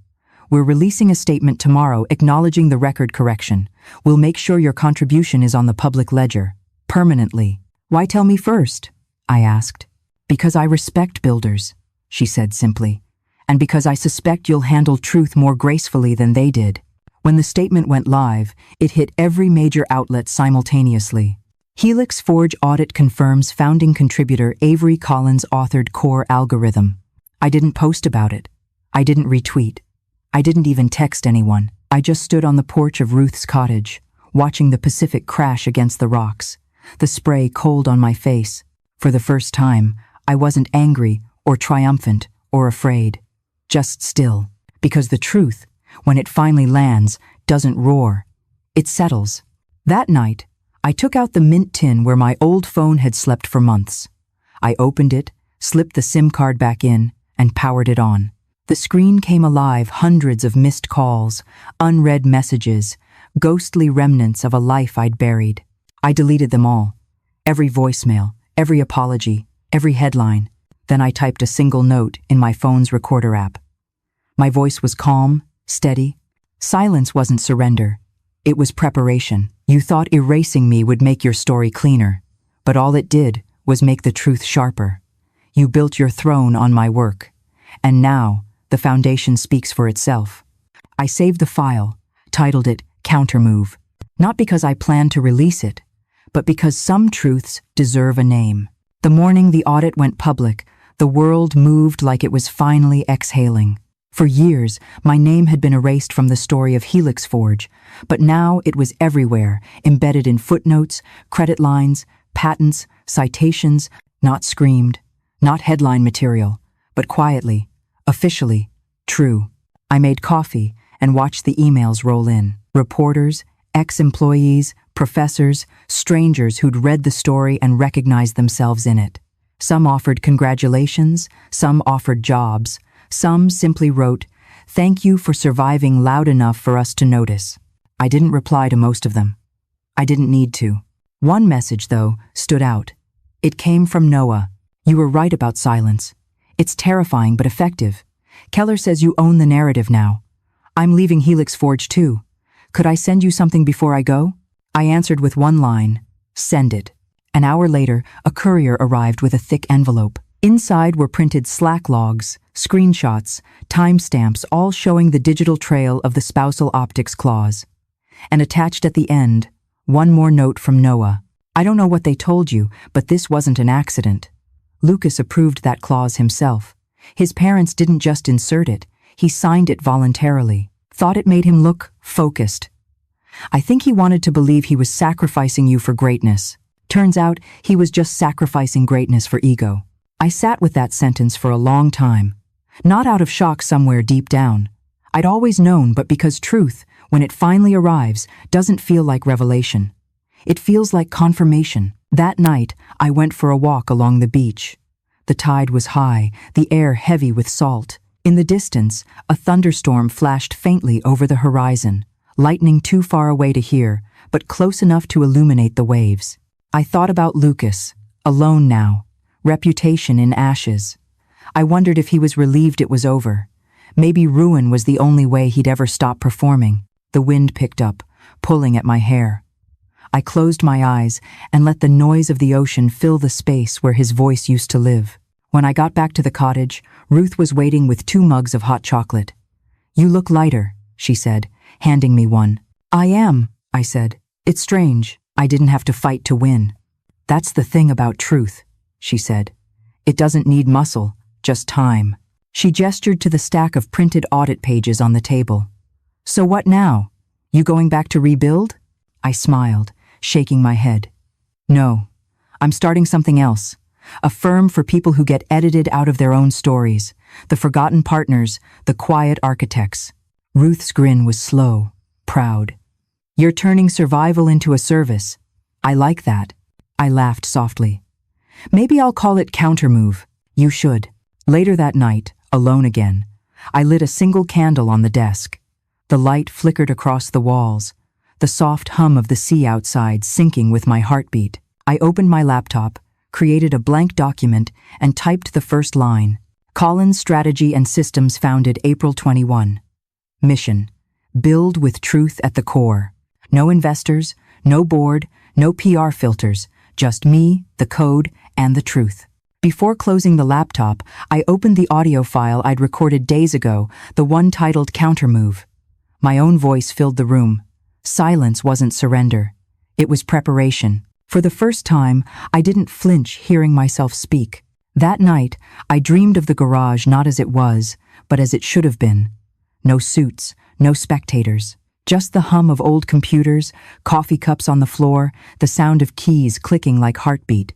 We're releasing a statement tomorrow acknowledging the record correction. We'll make sure your contribution is on the public ledger. Permanently. Why tell me first? I asked. Because I respect builders, she said simply. And because I suspect you'll handle truth more gracefully than they did. When the statement went live, it hit every major outlet simultaneously. Helix Forge audit confirms founding contributor Avery Collins authored core algorithm. I didn't post about it. I didn't retweet. I didn't even text anyone. I just stood on the porch of Ruth's cottage, watching the Pacific crash against the rocks, the spray cold on my face. For the first time, I wasn't angry or triumphant or afraid. Just still. Because the truth, when it finally lands, doesn't roar. It settles. That night, I took out the mint tin where my old phone had slept for months. I opened it, slipped the SIM card back in, and powered it on. The screen came alive, hundreds of missed calls, unread messages, ghostly remnants of a life I'd buried. I deleted them all. Every voicemail, every apology, every headline. Then I typed a single note in my phone's recorder app. My voice was calm, steady. Silence wasn't surrender. It was preparation. You thought erasing me would make your story cleaner, but all it did was make the truth sharper. You built your throne on my work, and now the foundation speaks for itself. I saved the file, titled it Countermove. Not because I planned to release it, but because some truths deserve a name. The morning the audit went public, the world moved like it was finally exhaling. For years, my name had been erased from the story of Helix Forge, but now it was everywhere, embedded in footnotes, credit lines, patents, citations, not screamed, not headline material, but quietly, officially, true. I made coffee and watched the emails roll in. Reporters, ex-employees, professors, strangers who'd read the story and recognized themselves in it. Some offered congratulations, some offered jobs, some simply wrote, "Thank you for surviving loud enough for us to notice." I didn't reply to most of them. I didn't need to. One message, though, stood out. It came from Noah. "You were right about silence. It's terrifying but effective. Keller says you own the narrative now. I'm leaving Helix Forge too. Could I send you something before I go?" I answered with one line, "Send it." An hour later, a courier arrived with a thick envelope. Inside were printed Slack logs, screenshots, timestamps, all showing the digital trail of the spousal optics clause. And attached at the end, one more note from Noah. "I don't know what they told you, but this wasn't an accident. Lucas approved that clause himself. His parents didn't just insert it, he signed it voluntarily. Thought it made him look focused. I think he wanted to believe he was sacrificing you for greatness. Turns out he was just sacrificing greatness for ego." I sat with that sentence for a long time, not out of shock somewhere deep down. I'd always known, but because truth, when it finally arrives, doesn't feel like revelation. It feels like confirmation. That night, I went for a walk along the beach. The tide was high, the air heavy with salt. In the distance, a thunderstorm flashed faintly over the horizon, lightning too far away to hear, but close enough to illuminate the waves. I thought about Lucas, alone now, reputation in ashes. I wondered if he was relieved it was over. Maybe ruin was the only way he'd ever stop performing. The wind picked up, pulling at my hair. I closed my eyes and let the noise of the ocean fill the space where his voice used to live. When I got back to the cottage, Ruth was waiting with 2 mugs of hot chocolate. "You look lighter," she said, handing me one. "I am," I said. "It's strange. I didn't have to fight to win." "That's the thing about truth," she said. "It doesn't need muscle, just time." She gestured to the stack of printed audit pages on the table. "So what now? You going back to rebuild?" I smiled, shaking my head. "No, I'm starting something else. A firm for people who get edited out of their own stories, the forgotten partners, the quiet architects." Ruth's grin was slow, proud. "You're turning survival into a service. I like that." I laughed softly. "Maybe I'll call it Countermove." "You should." Later that night, alone again, I lit a single candle on the desk. The light flickered across the walls, the soft hum of the sea outside syncing with my heartbeat. I opened my laptop, created a blank document, and typed the first line. Collins Strategy and Systems, founded April 21. Mission: build with truth at the core. No investors, no board, no PR filters, just me, the code, and the truth. Before closing the laptop, I opened the audio file I'd recorded days ago, the one titled Countermove. My own voice filled the room. Silence wasn't surrender. It was preparation. For the first time, I didn't flinch hearing myself speak. That night, I dreamed of the garage not as it was, but as it should have been. No suits, no spectators. Just the hum of old computers, coffee cups on the floor, the sound of keys clicking like heartbeat.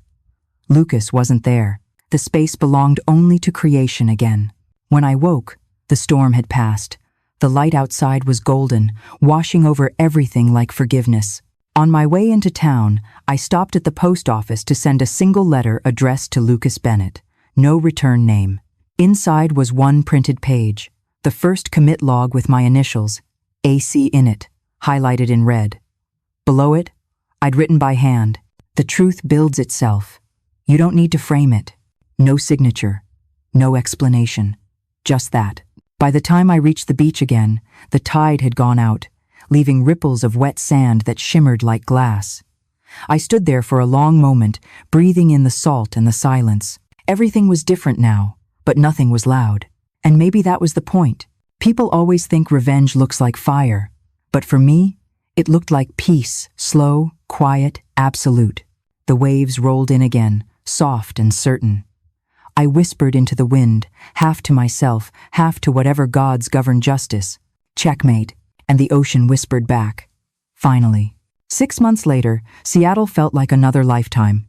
Lucas wasn't there. The space belonged only to creation again. When I woke, the storm had passed. The light outside was golden, washing over everything like forgiveness. On my way into town, I stopped at the post office to send a single letter addressed to Lucas Bennett. No return name. Inside was one printed page, the first commit log with my initials, AC in it, highlighted in red. Below it, I'd written by hand, "The truth builds itself. You don't need to frame it." No signature, no explanation, just that. By the time I reached the beach again, the tide had gone out, leaving ripples of wet sand that shimmered like glass. I stood there for a long moment, breathing in the salt and the silence. Everything was different now, but nothing was loud. And maybe that was the point. People always think revenge looks like fire, but for me, It looked like peace, slow, quiet, absolute. The waves rolled in again, soft and certain. I whispered into the wind, half to myself, half to whatever gods govern justice. Checkmate. And the ocean whispered back. Finally. 6 months later, Seattle felt like another lifetime.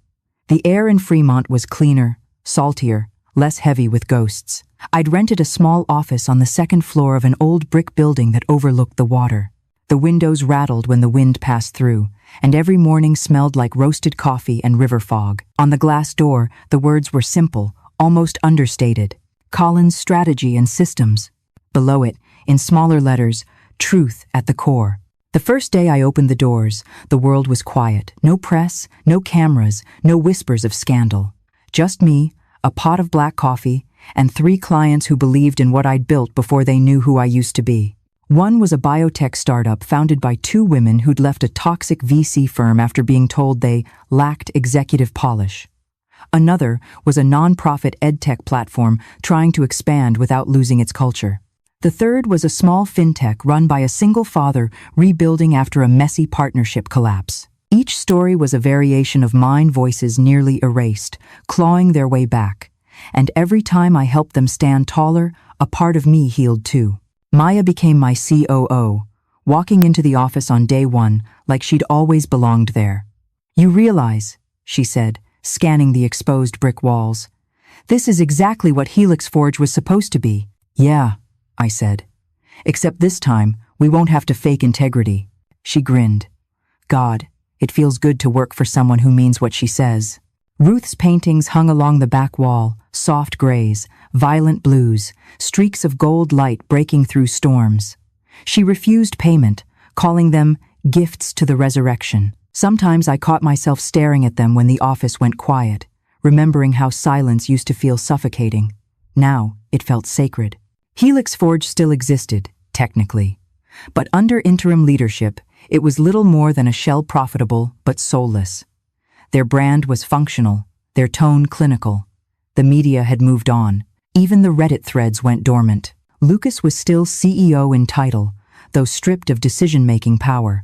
The air in Fremont was cleaner, saltier, less heavy with ghosts. I'd rented a small office on the second floor of an old brick building that overlooked the water. The windows rattled when the wind passed through, and every morning smelled like roasted coffee and river fog. On the glass door, the words were simple, almost understated. Collins' Strategy and Systems. Below it, in smaller letters, Truth at the Core. The first day I opened the doors, the world was quiet. No press, no cameras, no whispers of scandal. Just me, a pot of black coffee, and 3 clients who believed in what I'd built before they knew who I used to be. One was a biotech startup founded by 2 women who'd left a toxic VC firm after being told they lacked executive polish. Another was a non-profit edtech platform trying to expand without losing its culture. The third was a small fintech run by a single father rebuilding after a messy partnership collapse. Each story was a variation of mine, voices nearly erased, clawing their way back. And every time I helped them stand taller, a part of me healed too. Maya became my COO, walking into the office on day 1 like she'd always belonged there. "You realize," she said, scanning the exposed brick walls, "this is exactly what Helix Forge was supposed to be." "Yeah," I said. "Except this time, we won't have to fake integrity." She grinned. "God, it feels good to work for someone who means what she says." Ruth's paintings hung along the back wall, soft grays, violent blues, streaks of gold light breaking through storms. She refused payment, calling them gifts to the resurrection. Sometimes I caught myself staring at them when the office went quiet, remembering how silence used to feel suffocating. Now it felt sacred. Helix Forge still existed, technically. But under interim leadership, it was little more than a shell, profitable but soulless. Their brand was functional, their tone clinical. The media had moved on. Even the Reddit threads went dormant. Lucas was still CEO in title, though stripped of decision-making power.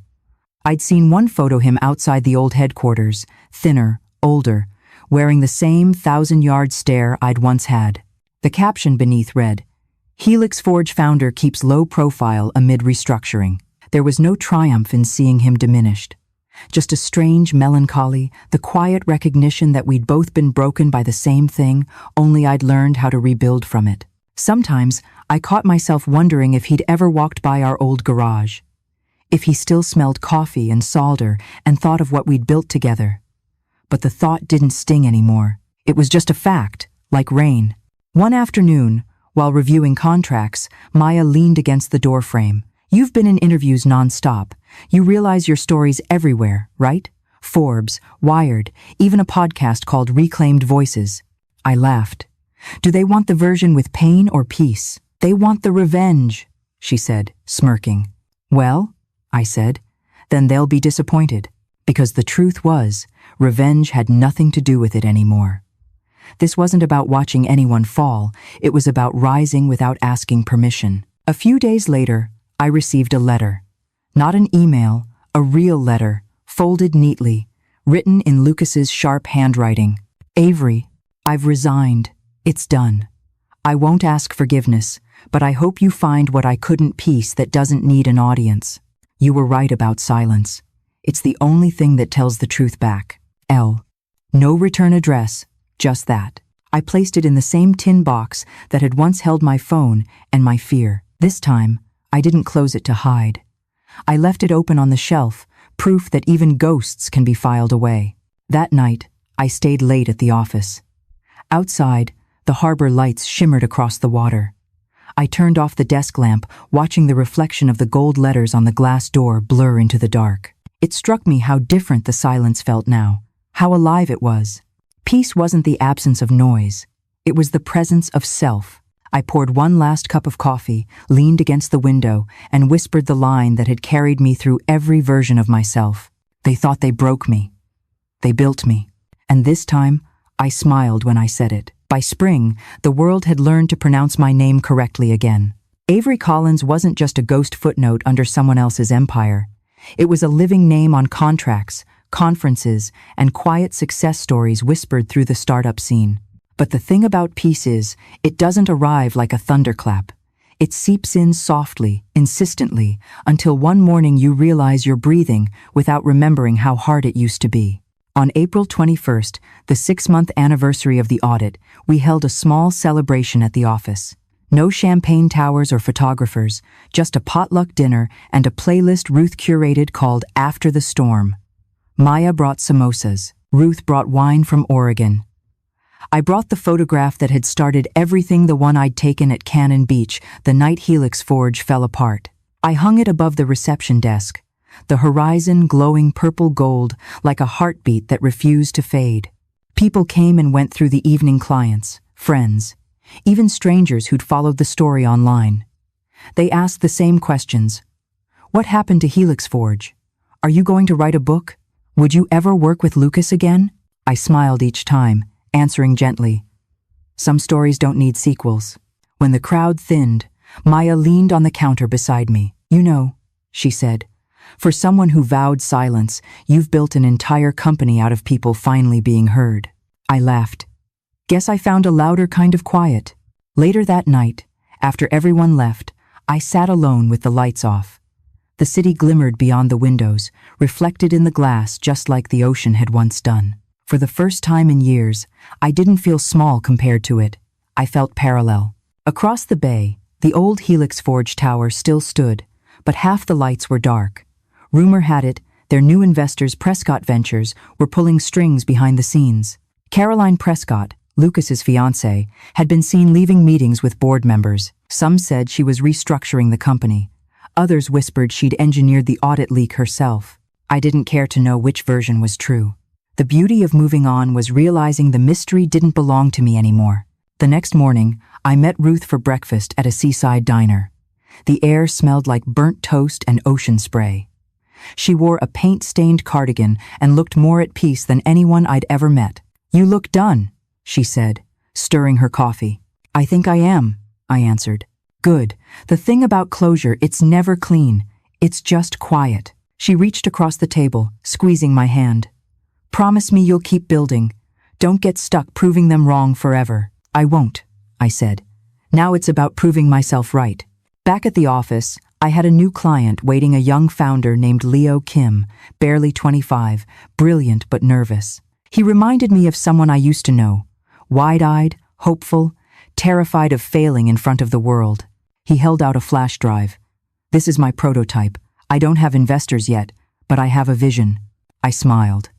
I'd seen one photo him outside the old headquarters, thinner, older, wearing the same 1,000-yard stare I'd once had. The caption beneath read, "Helix Forge founder keeps low profile amid restructuring." There was no triumph in seeing him diminished. Just a strange melancholy, the quiet recognition that we'd both been broken by the same thing, only I'd learned how to rebuild from it. Sometimes I caught myself wondering if he'd ever walked by our old garage, if he still smelled coffee and solder and thought of what we'd built together. But the thought didn't sting anymore. It was just a fact, like rain. One afternoon, while reviewing contracts, Maya leaned against the doorframe. "You've been in interviews nonstop. You realize your story's everywhere, right? Forbes, Wired, even a podcast called Reclaimed Voices." I laughed. "Do they want the version with pain or peace? They want the revenge," she said, smirking. "Well," I said, "then they'll be disappointed, because the truth was, revenge had nothing to do with it anymore. This wasn't about watching anyone fall, it was about rising without asking permission." A few days later, I received a letter. Not an email, a real letter, folded neatly, written in Lucas's sharp handwriting. "Avery, I've resigned. It's done. I won't ask forgiveness, but I hope you find what I couldn't piece that doesn't need an audience. You were right about silence. It's the only thing that tells the truth back. L. No return address, just that." I placed it in the same tin box that had once held my phone and my fear. This time, I didn't close it to hide. I left it open on the shelf, proof that even ghosts can be filed away. That night, I stayed late at the office. Outside, the harbor lights shimmered across the water. I turned off the desk lamp, watching the reflection of the gold letters on the glass door blur into the dark. It struck me how different the silence felt now, how alive it was. Peace wasn't the absence of noise. It was the presence of self. I poured one last cup of coffee, leaned against the window, and whispered the line that had carried me through every version of myself. They thought they broke me. They built me. And this time, I smiled when I said it. By spring, the world had learned to pronounce my name correctly again. Avery Collins wasn't just a ghost footnote under someone else's empire. It was a living name on contracts, conferences, and quiet success stories whispered through the startup scene. But the thing about peace is, it doesn't arrive like a thunderclap. It seeps in softly, insistently, until one morning you realize you're breathing without remembering how hard it used to be. On April 21st, the 6-month anniversary of the audit, we held a small celebration at the office. No champagne towers or photographers, just a potluck dinner and a playlist Ruth curated called After the Storm. Maya brought samosas. Ruth brought wine from Oregon. I brought the photograph that had started everything, the one I'd taken at Cannon Beach the night Helix Forge fell apart. I hung it above the reception desk, the horizon glowing purple gold like a heartbeat that refused to fade. People came and went through the evening, clients, friends, even strangers who'd followed the story online. They asked the same questions. What happened to Helix Forge? Are you going to write a book? Would you ever work with Lucas again? I smiled each time, answering gently. Some stories don't need sequels. When the crowd thinned, Maya leaned on the counter beside me. You know, she said, for someone who vowed silence, you've built an entire company out of people finally being heard. I laughed. Guess I found a louder kind of quiet. Later that night, after everyone left, I sat alone with the lights off. The city glimmered beyond the windows, reflected in the glass just like the ocean had once done. For the first time in years, I didn't feel small compared to it. I felt parallel. Across the bay, the old Helix Forge tower still stood, but half the lights were dark. Rumor had it, their new investors, Prescott Ventures, were pulling strings behind the scenes. Caroline Prescott, Lucas's fiancée, had been seen leaving meetings with board members. Some said she was restructuring the company. Others whispered she'd engineered the audit leak herself. I didn't care to know which version was true. The beauty of moving on was realizing the mystery didn't belong to me anymore. The next morning, I met Ruth for breakfast at a seaside diner. The air smelled like burnt toast and ocean spray. She wore a paint-stained cardigan and looked more at peace than anyone I'd ever met. You look done, she said, stirring her coffee. I think I am, I answered. Good. The thing about closure, it's never clean. It's just quiet. She reached across the table, squeezing my hand. Promise me you'll keep building. Don't get stuck proving them wrong forever. I won't, I said. Now it's about proving myself right. Back at the office, I had a new client waiting, a young founder named Leo Kim, barely 25, brilliant but nervous. He reminded me of someone I used to know, wide-eyed, hopeful, terrified of failing in front of the world. He held out a flash drive. This is my prototype. I don't have investors yet, but I have a vision. I smiled.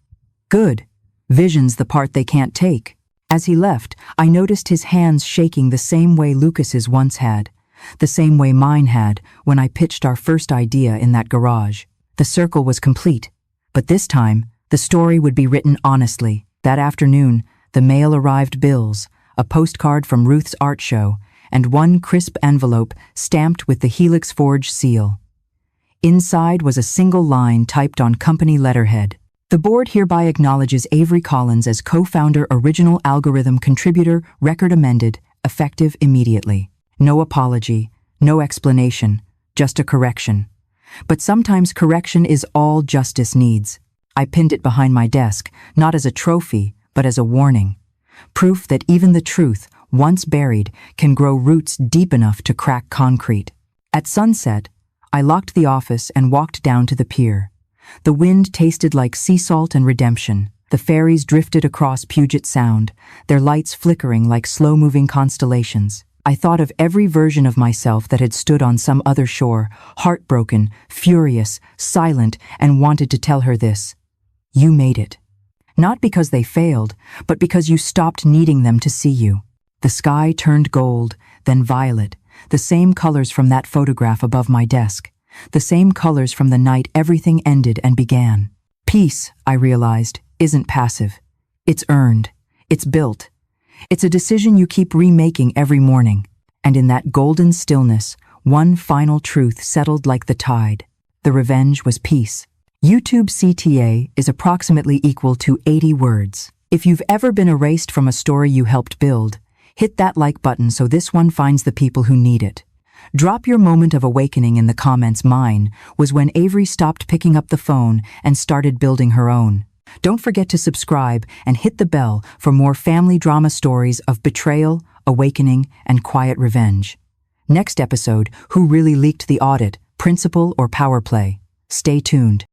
Good. Vision's the part they can't take. As he left, I noticed his hands shaking the same way Lucas's once had, the same way mine had when I pitched our first idea in that garage. The circle was complete, but this time, the story would be written honestly. That afternoon, the mail arrived: bills, a postcard from Ruth's art show, and one crisp envelope stamped with the Helix Forge seal. Inside was a single line typed on company letterhead. The board hereby acknowledges Avery Collins as co-founder, original algorithm contributor, record amended, effective immediately. No apology, no explanation, just a correction. But sometimes correction is all justice needs. I pinned it behind my desk, not as a trophy, but as a warning. Proof that even the truth, once buried, can grow roots deep enough to crack concrete. At sunset, I locked the office and walked down to the pier. The wind tasted like sea salt and redemption. The ferries drifted across Puget Sound, their lights flickering like slow-moving constellations. I thought of every version of myself that had stood on some other shore, heartbroken, furious, silent, and wanted to tell her this. You made it. Not because they failed, but because you stopped needing them to see you. The sky turned gold, then violet, the same colors from that photograph above my desk, the same colors from the night everything ended and began. Peace, I realized, isn't passive. It's earned. It's built. It's a decision you keep remaking every morning. And in that golden stillness, one final truth settled like the tide. The revenge was peace. YouTube CTA is approximately equal to 80 words. If you've ever been erased from a story you helped build, hit that like button so this one finds the people who need it. Drop your moment of awakening in the comments. Mine was when Avery stopped picking up the phone and started building her own. Don't forget to subscribe and hit the bell for more family drama stories of betrayal, awakening, and quiet revenge. Next episode, who really leaked the audit, principal or power play? Stay tuned.